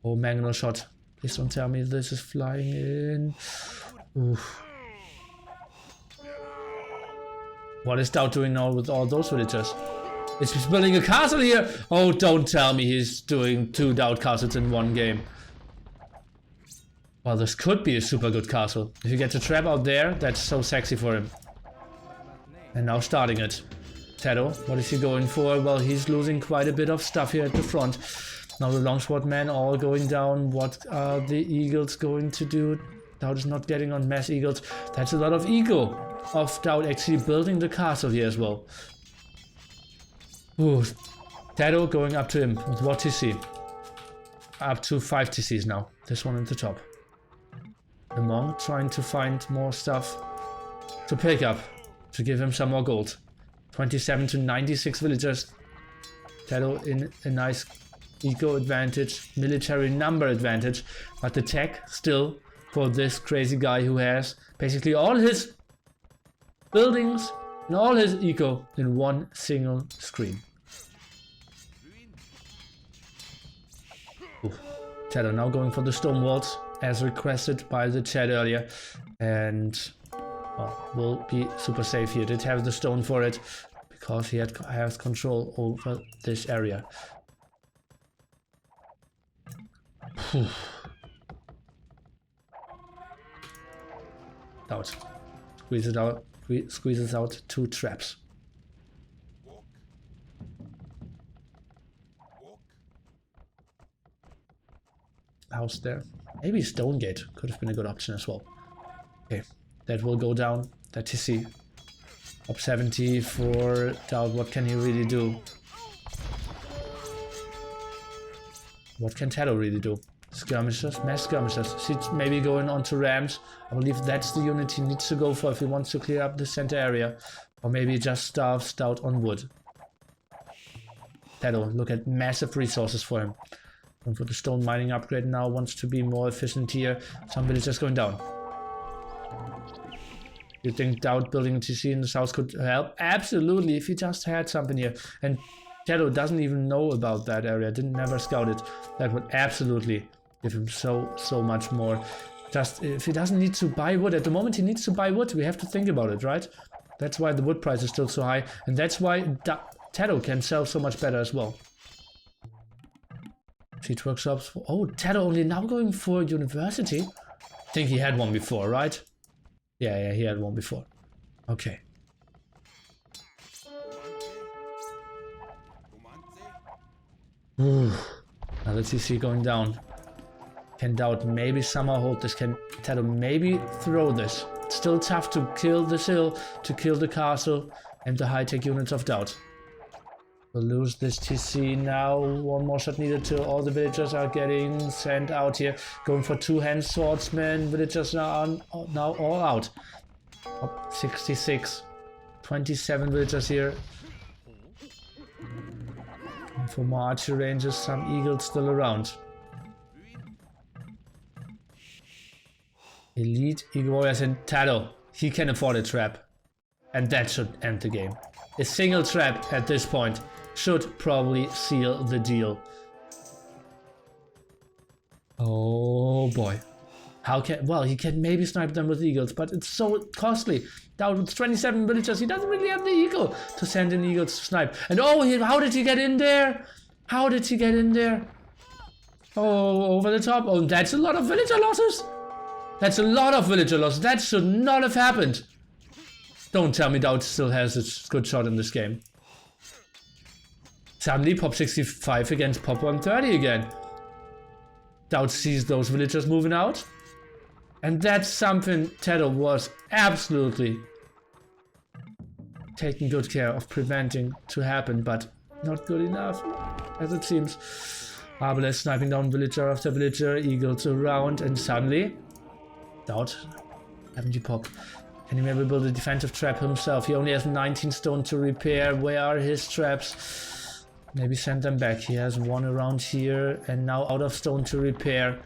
Oh, mangonel shot. Please don't tell me this is flying in. Oof. What is DauT doing now with all those villagers? Is he building a castle here? Oh, don't tell me he's doing 2 DauT castles in 1 game. Well, this could be a super good castle. If you get the trap out there, that's so sexy for him. And now starting it. TaToH, what is he going for? Well, he's losing quite a bit of stuff here at the front. Now the longswordmen all going down. What are the eagles going to do? DauT is not getting on mass eagles. That's a lot of ego of DauT actually building the castle here as well. Ooh, TaToH going up to him with what TC? Up to 5 TCs now. This one at the top. The monk trying to find more stuff to pick up. To give him some more gold. 27 to 96 villagers. TaToH in a nice eco advantage, military number advantage, but the tech still for this crazy guy who has basically all his buildings and all his eco in 1 single screen. TaToH now going for the stone walls as requested by the chat earlier, and well, will be super safe here. Did have the stone for it because he has control over this area. DauT squeezes out 2 traps. House there. Maybe stone gate could have been a good option as well. Okay. That will go down. That TC. Up 70 for DauT. What can he really do? What can TaToH really do? Skirmishers, mass skirmishers. He's maybe going on to rams. I believe that's the unit he needs to go for if he wants to clear up the center area. Or maybe just starve DauT on wood. TaToH, look at massive resources for him. Going for the stone mining upgrade now. Wants to be more efficient here. Some villagers going down. You think DauT building a TC in the south could help? Absolutely, if he just had something here. And TaToH doesn't even know about that area, didn't never scout it. That would absolutely give him so much more. Just if he doesn't need to buy wood, at the moment he needs to buy wood, we have to think about it, right? That's why the wood price is still so high, and that's why TaToH can sell so much better as well. Siege workshops. Oh, TaToH only now going for university? I think he had one before, right? Yeah, he had one before. Okay. Ooh. Now let's see going down. Can DauT maybe somehow hold this? Can TaToH maybe throw this? It's still tough to kill this hill, to kill the castle, and the high-tech units of DauT. We'll lose this TC now. One more shot needed till all the villagers are getting sent out here. Going for two-hand swordsmen. Villagers are now all out. 66. 27 villagers here. And for more archery ranges, some eagles still around. Elite Eagle Warriors and TaToH. He can afford a trap. And that should end the game. A single trap at this point should probably seal the deal. Oh boy. How can... Well, he can maybe snipe them with eagles, but it's so costly. Down with 27 villagers, he doesn't really have the eagle to send in eagles to snipe. And oh, how did he get in there? How did he get in there? Oh, over the top. Oh, that's a lot of villager losses. That's a lot of villager losses. That should not have happened. Don't tell me DauT still has a good shot in this game. Suddenly pop 65 against pop 130 again. DauT sees those villagers moving out. And that's something TaToH was absolutely taking good care of preventing to happen, but not good enough, as it seems. Arbalest sniping down villager after villager, eagles around, and suddenly DauT 70 pop. Can he maybe build a defensive trap himself? He only has 19 stone to repair. Where are his traps? Maybe send them back. He has one around here and now out of stone to repair.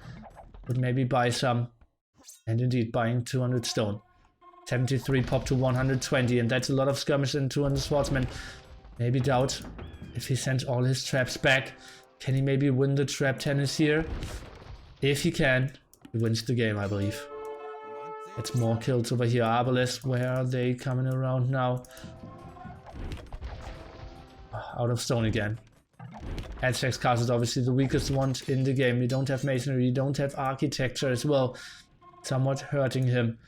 Would maybe buy some. And indeed, buying 200 stone. 73 pop to 120, and that's a lot of skirmishers and 200 swordsmen. Maybe DauT, if he sends all his traps back, can he maybe win the trap tennis here? If he can, he wins the game, I believe. It's more kills over here. Arbalest, where are they coming around now? Out of stone again. Aztec's castle is obviously the weakest one in the game. You don't have masonry, you don't have architecture as well. Somewhat hurting him.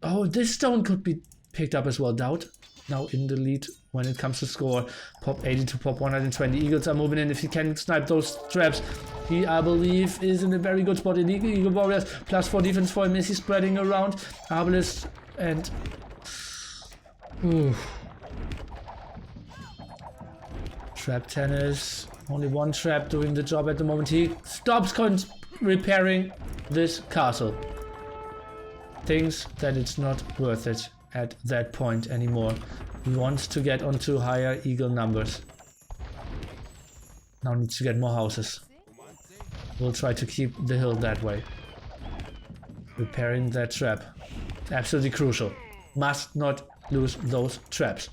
Oh, this stone could be picked up as well. DauT now in the lead when it comes to score. Pop 80 to pop 120. Eagles are moving in. If he can snipe those traps, he, I believe, is in a very good spot. Illegal Eagle Warriors, +4 defense for him. Is he spreading around? Arbalest and... Ooh. Trap tennis. Only one trap doing the job at the moment. He stops repairing this castle. Thinks that it's not worth it at that point anymore. He wants to get onto higher eagle numbers. Now needs to get more houses. We'll try to keep the hill that way. Repairing that trap. Absolutely crucial. Must not lose those traps.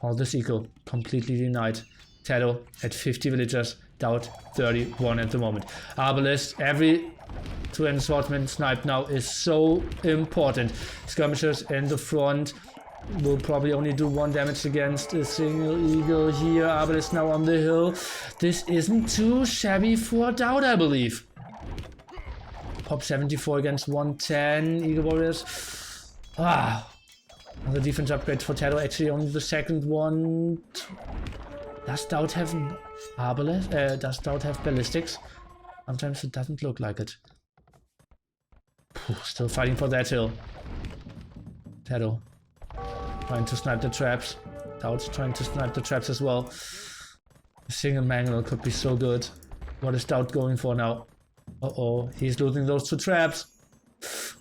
All this eagle completely denied. TaToH at 50 villagers. DauT 31 at the moment. Arbalest, every two-handed swordsman snipe now is so important. Skirmishers in the front will probably only do 1 damage against a single eagle here. Arbalest now on the hill. This isn't too shabby for DauT, I believe. Pop 74 against 110. Eagle Warriors. Another defense upgrade for TaToH. Actually, only the second one. Does DauT have Arbalest? Does DauT have ballistics? Sometimes it doesn't look like it. Still fighting for that hill. TaToH trying to snipe the traps. DauT trying to snipe the traps as well. A single mangle could be so good. What is DauT going for now? Uh-oh, he's losing those 2 traps.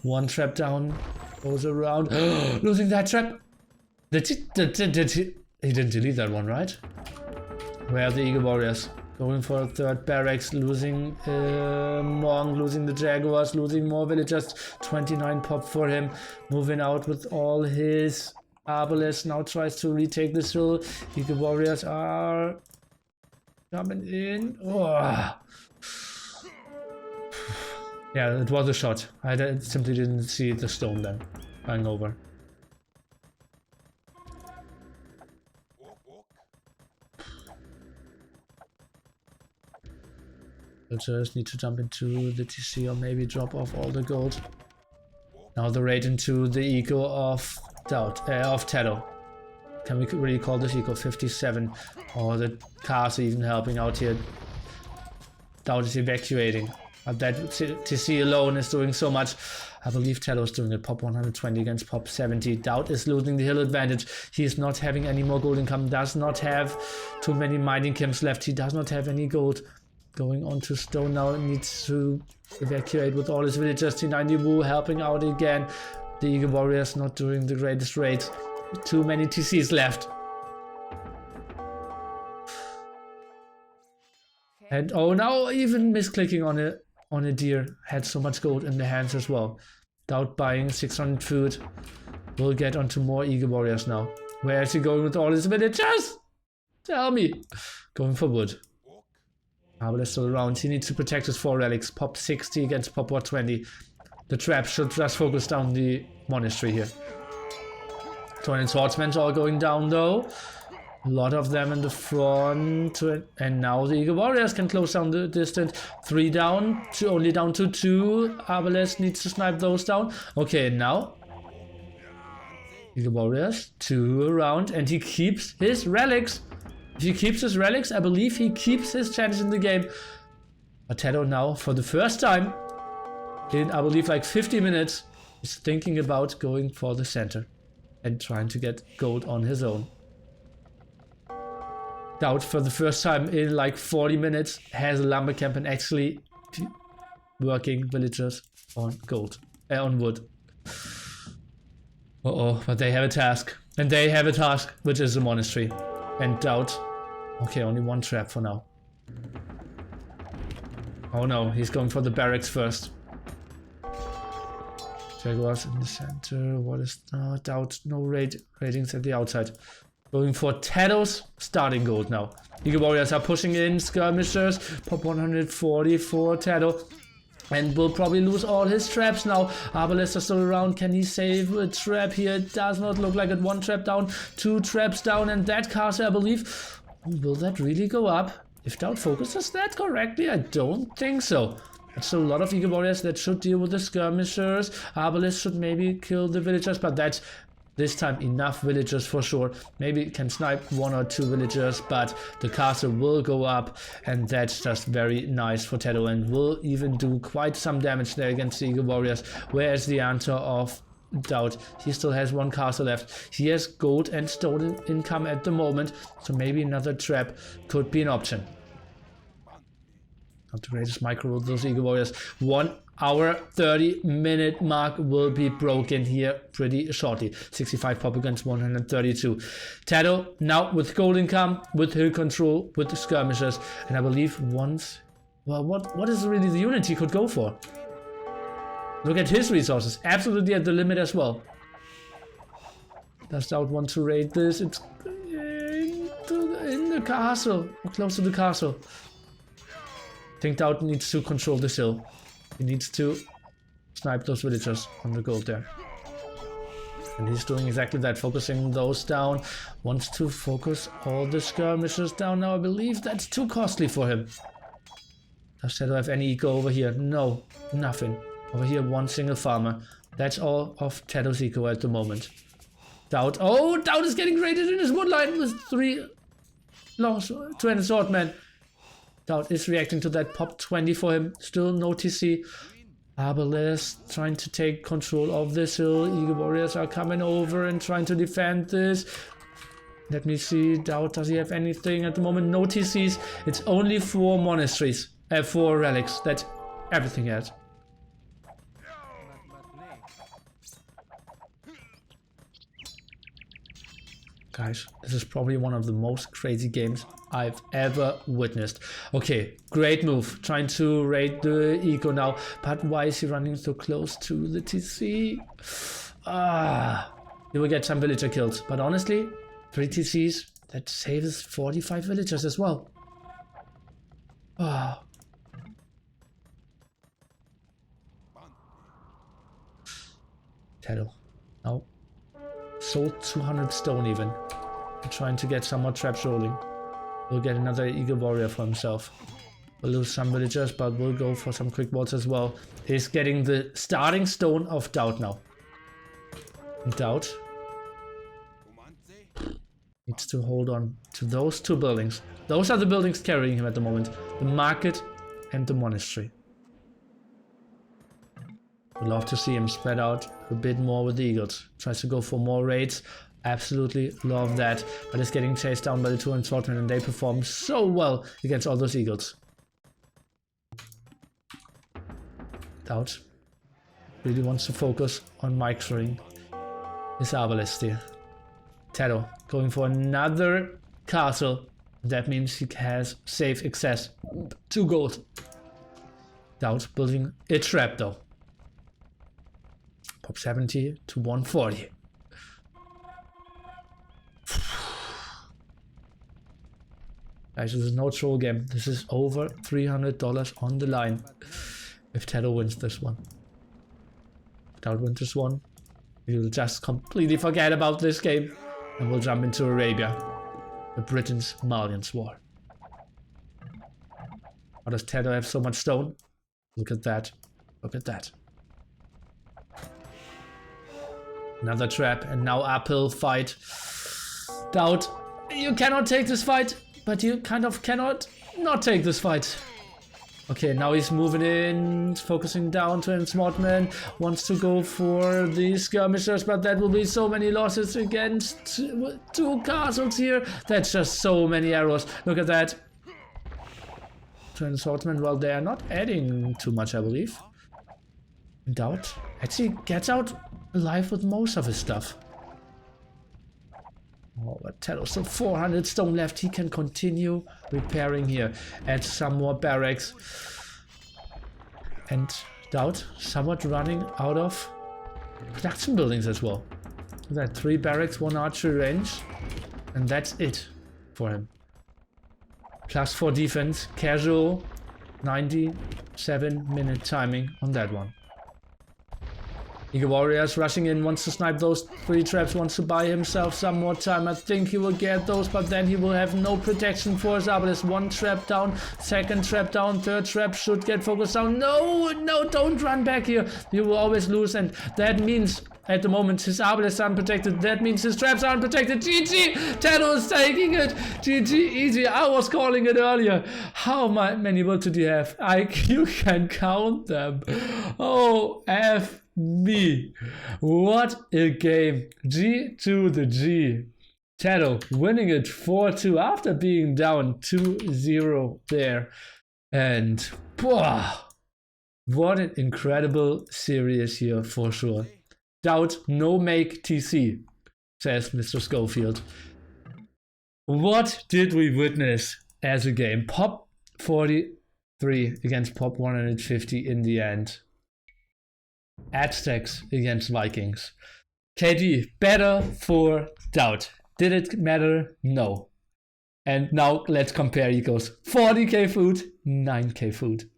1 trap down. Goes around. Losing that trap. He didn't delete that one, right? Where are the Eagle Warriors? Going for a third barracks, losing Monk, losing the Jaguars, losing more villagers. 29 pop for him. Moving out with all his Arbalest. Now tries to retake this hill. Eagle Warriors are coming in. Oh. Yeah, it was a shot. I simply didn't see the stone then. Going over. Just need to jump into the TC or maybe drop off all the gold. Now the raid into the eco of TaToH. Can we really call this eco 57? Or the cars even helping out here. DauT is evacuating. But that TC alone is doing so much. I believe TaToH is doing it. Pop 120 against pop 70. DauT is losing the hill advantage. He is not having any more gold income. Does not have too many mining camps left. He does not have any gold. Going on to stone now, needs to evacuate with all his villagers. T90 Wu helping out again. The Eagle Warriors not doing the greatest raids. Too many TCs left. And oh, now even misclicking on a deer. Had so much gold in the hands as well. DauT buying 600 food. We'll get onto more Eagle Warriors now. Where is he going with all his villagers? Tell me. Going for wood. Arbalest still around. He needs to protect his 4 relics. Pop 60 against pop 120. The trap should just focus down the monastery here. Twin swordsmen all going down though. A lot of them in the front. And now the Eagle Warriors can close down the distance. 3 down. Only down to 2. Arbalest needs to snipe those down. Okay, now Eagle Warriors 2 around. And he keeps his relics. If he keeps his relics, I believe he keeps his chances in the game. But TaToH now, for the first time in, I believe, like 50 minutes, is thinking about going for the center and trying to get gold on his own. DauT, for the first time in like 40 minutes, has a lumber camp and actually working villagers on gold, on wood. But they have a task. And they have a task, which is the monastery. And DauT. Okay, only 1 trap for now. Oh no, he's going for the barracks first. Jaguars in the center. What is DauT? No ratings at the outside. Going for TaToH's starting gold now. Eagle Warriors are pushing in. Skirmishers. Pop 140 for TaToH. And will probably lose all his traps now. Arbalest are still around. Can he save a trap here? It does not look like it. 1 trap down, 2 traps down, and that castle, I believe. Will that really go up? If DauT focuses that correctly, I don't think so. That's a lot of Eagle Warriors that should deal with the skirmishers. Arbalest should maybe kill the villagers, but that's this time enough villagers for sure. Maybe can snipe 1 or 2 villagers, but the castle will go up, and that's just very nice for TaToH and will even do quite some damage there against the Eagle Warriors. Whereas the answer of DauT, he still has 1 castle left. He has gold and stone income at the moment, so maybe another trap could be an option. Not the greatest micro of those Eagle Warriors. 1 hour 30-minute mark will be broken here pretty shortly. 65 pop against 132. TaToH now with gold income, with hill control, with the skirmishers, and I believe once. Well, what is really the unit he could go for? Look at his resources, absolutely at the limit as well. Does DauT want to raid this? It's in the castle, or close to the castle. I think DauT needs to control this hill. He needs to snipe those villagers on the gold there. And he's doing exactly that, focusing those down. Wants to focus all the skirmishers down now. I believe that's too costly for him. Does TaToH have any eco over here? No, nothing. Over here, 1 single farmer. That's all of TaToH's eco at the moment. DauT. Oh, DauT is getting raided in his woodline with 3 long 200 swordmen. DauT is reacting to that. Pop 20 for him. Still no TC. Arbalest trying to take control of this hill. Eagle Warriors are coming over and trying to defend this. Let me see. DauT, does he have anything at the moment? No TCs. It's only 4 monasteries. 4 relics. That's everything else. Guys, this is probably one of the most crazy games I've ever witnessed. Okay, great move. Trying to raid the eco now. But why is he running so close to the TC? He will get some villager kills. But honestly, 3 TCs, that saves 45 villagers as well. TaToH. No. Sold 200 stone even. Trying to get some more traps rolling. We'll get another Eagle Warrior for himself. We'll lose some villagers, but we'll go for some quick walls as well. He's getting the starting stone of DauT now. DauT needs to hold on to those 2 buildings. Those are the buildings carrying him at the moment. The market and the monastery. Would love to see him spread out a bit more with the eagles. Tries to go for more raids. Absolutely love that. But is getting chased down by the 2 swordsmen, and they perform so well against all those eagles. DauT really wants to focus on microing his arbalest here. TaToH going for another castle. That means he has safe access to gold. DauT building a trap though. Pop 70 to 140. Guys, this is no troll game. This is over $300 on the line. If TaToH wins this one. If DauT wins this one, we'll just completely forget about this game. And we'll jump into Arabia. The Britain's Malians War. Why does TaToH have so much stone? Look at that. Look at that. Another trap, and now uphill fight. DauT, you cannot take this fight, but you kind of cannot not take this fight. Okay, now he's moving in, focusing down to his swordsman. Wants to go for the skirmishers, but that will be so many losses against 2 castles here. That's just so many arrows. Look at that. Twin swordsmen, well, they are not adding too much, I believe. DauT actually gets out alive with most of his stuff. Oh, but TaToH still 400 stone left. He can continue repairing here. Add some more barracks. And DauT somewhat running out of production buildings as well. That 3 barracks, 1 archery range. And that's it for him. Plus 4 defense. Casual. 97-minute timing on that one. Eagle Warriors rushing in, wants to snipe those 3 traps, wants to buy himself some more time. I think he will get those, but then he will have no protection for his arbalest. 1 trap down, 2nd trap down, 3rd trap should get focused down. No, no, don't run back here. You will always lose, and that means at the moment his arbalests are unprotected. That means his traps are unprotected. GG! TaToH is taking it. GG, easy. I was calling it earlier. How many will did you have? You can count them. Oh, F. Me. What a game. G to the G. TaToH winning it 4-2 after being down 2-0 there. And what an incredible series here for sure. DauT no make TC, says Mr. Schofield. What did we witness as a game? Pop 43 against Pop 150 in the end. Aztecs against Vikings. KD, better for DauT. Did it matter? No. And now let's compare equals. 40k food, 9k food.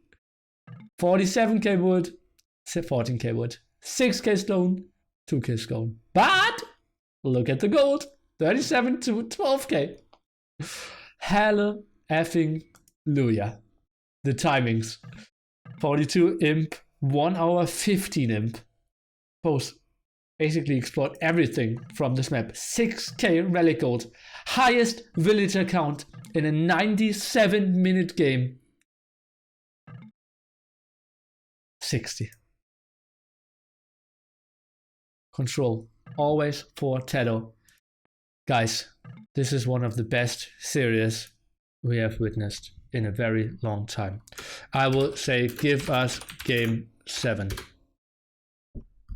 47k wood, 14k wood. 6k stone, 2k stone. But look at the gold. 37 to 12k. Hella effing Luya. The timings. 42 imp. 1 hour 15 imp. Both basically explored everything from this map. 6k relic gold. Highest villager count in a 97-minute game. 60. Control. Always for TaToH. Guys, this is one of the best series we have witnessed in a very long time. I will say give us game 7.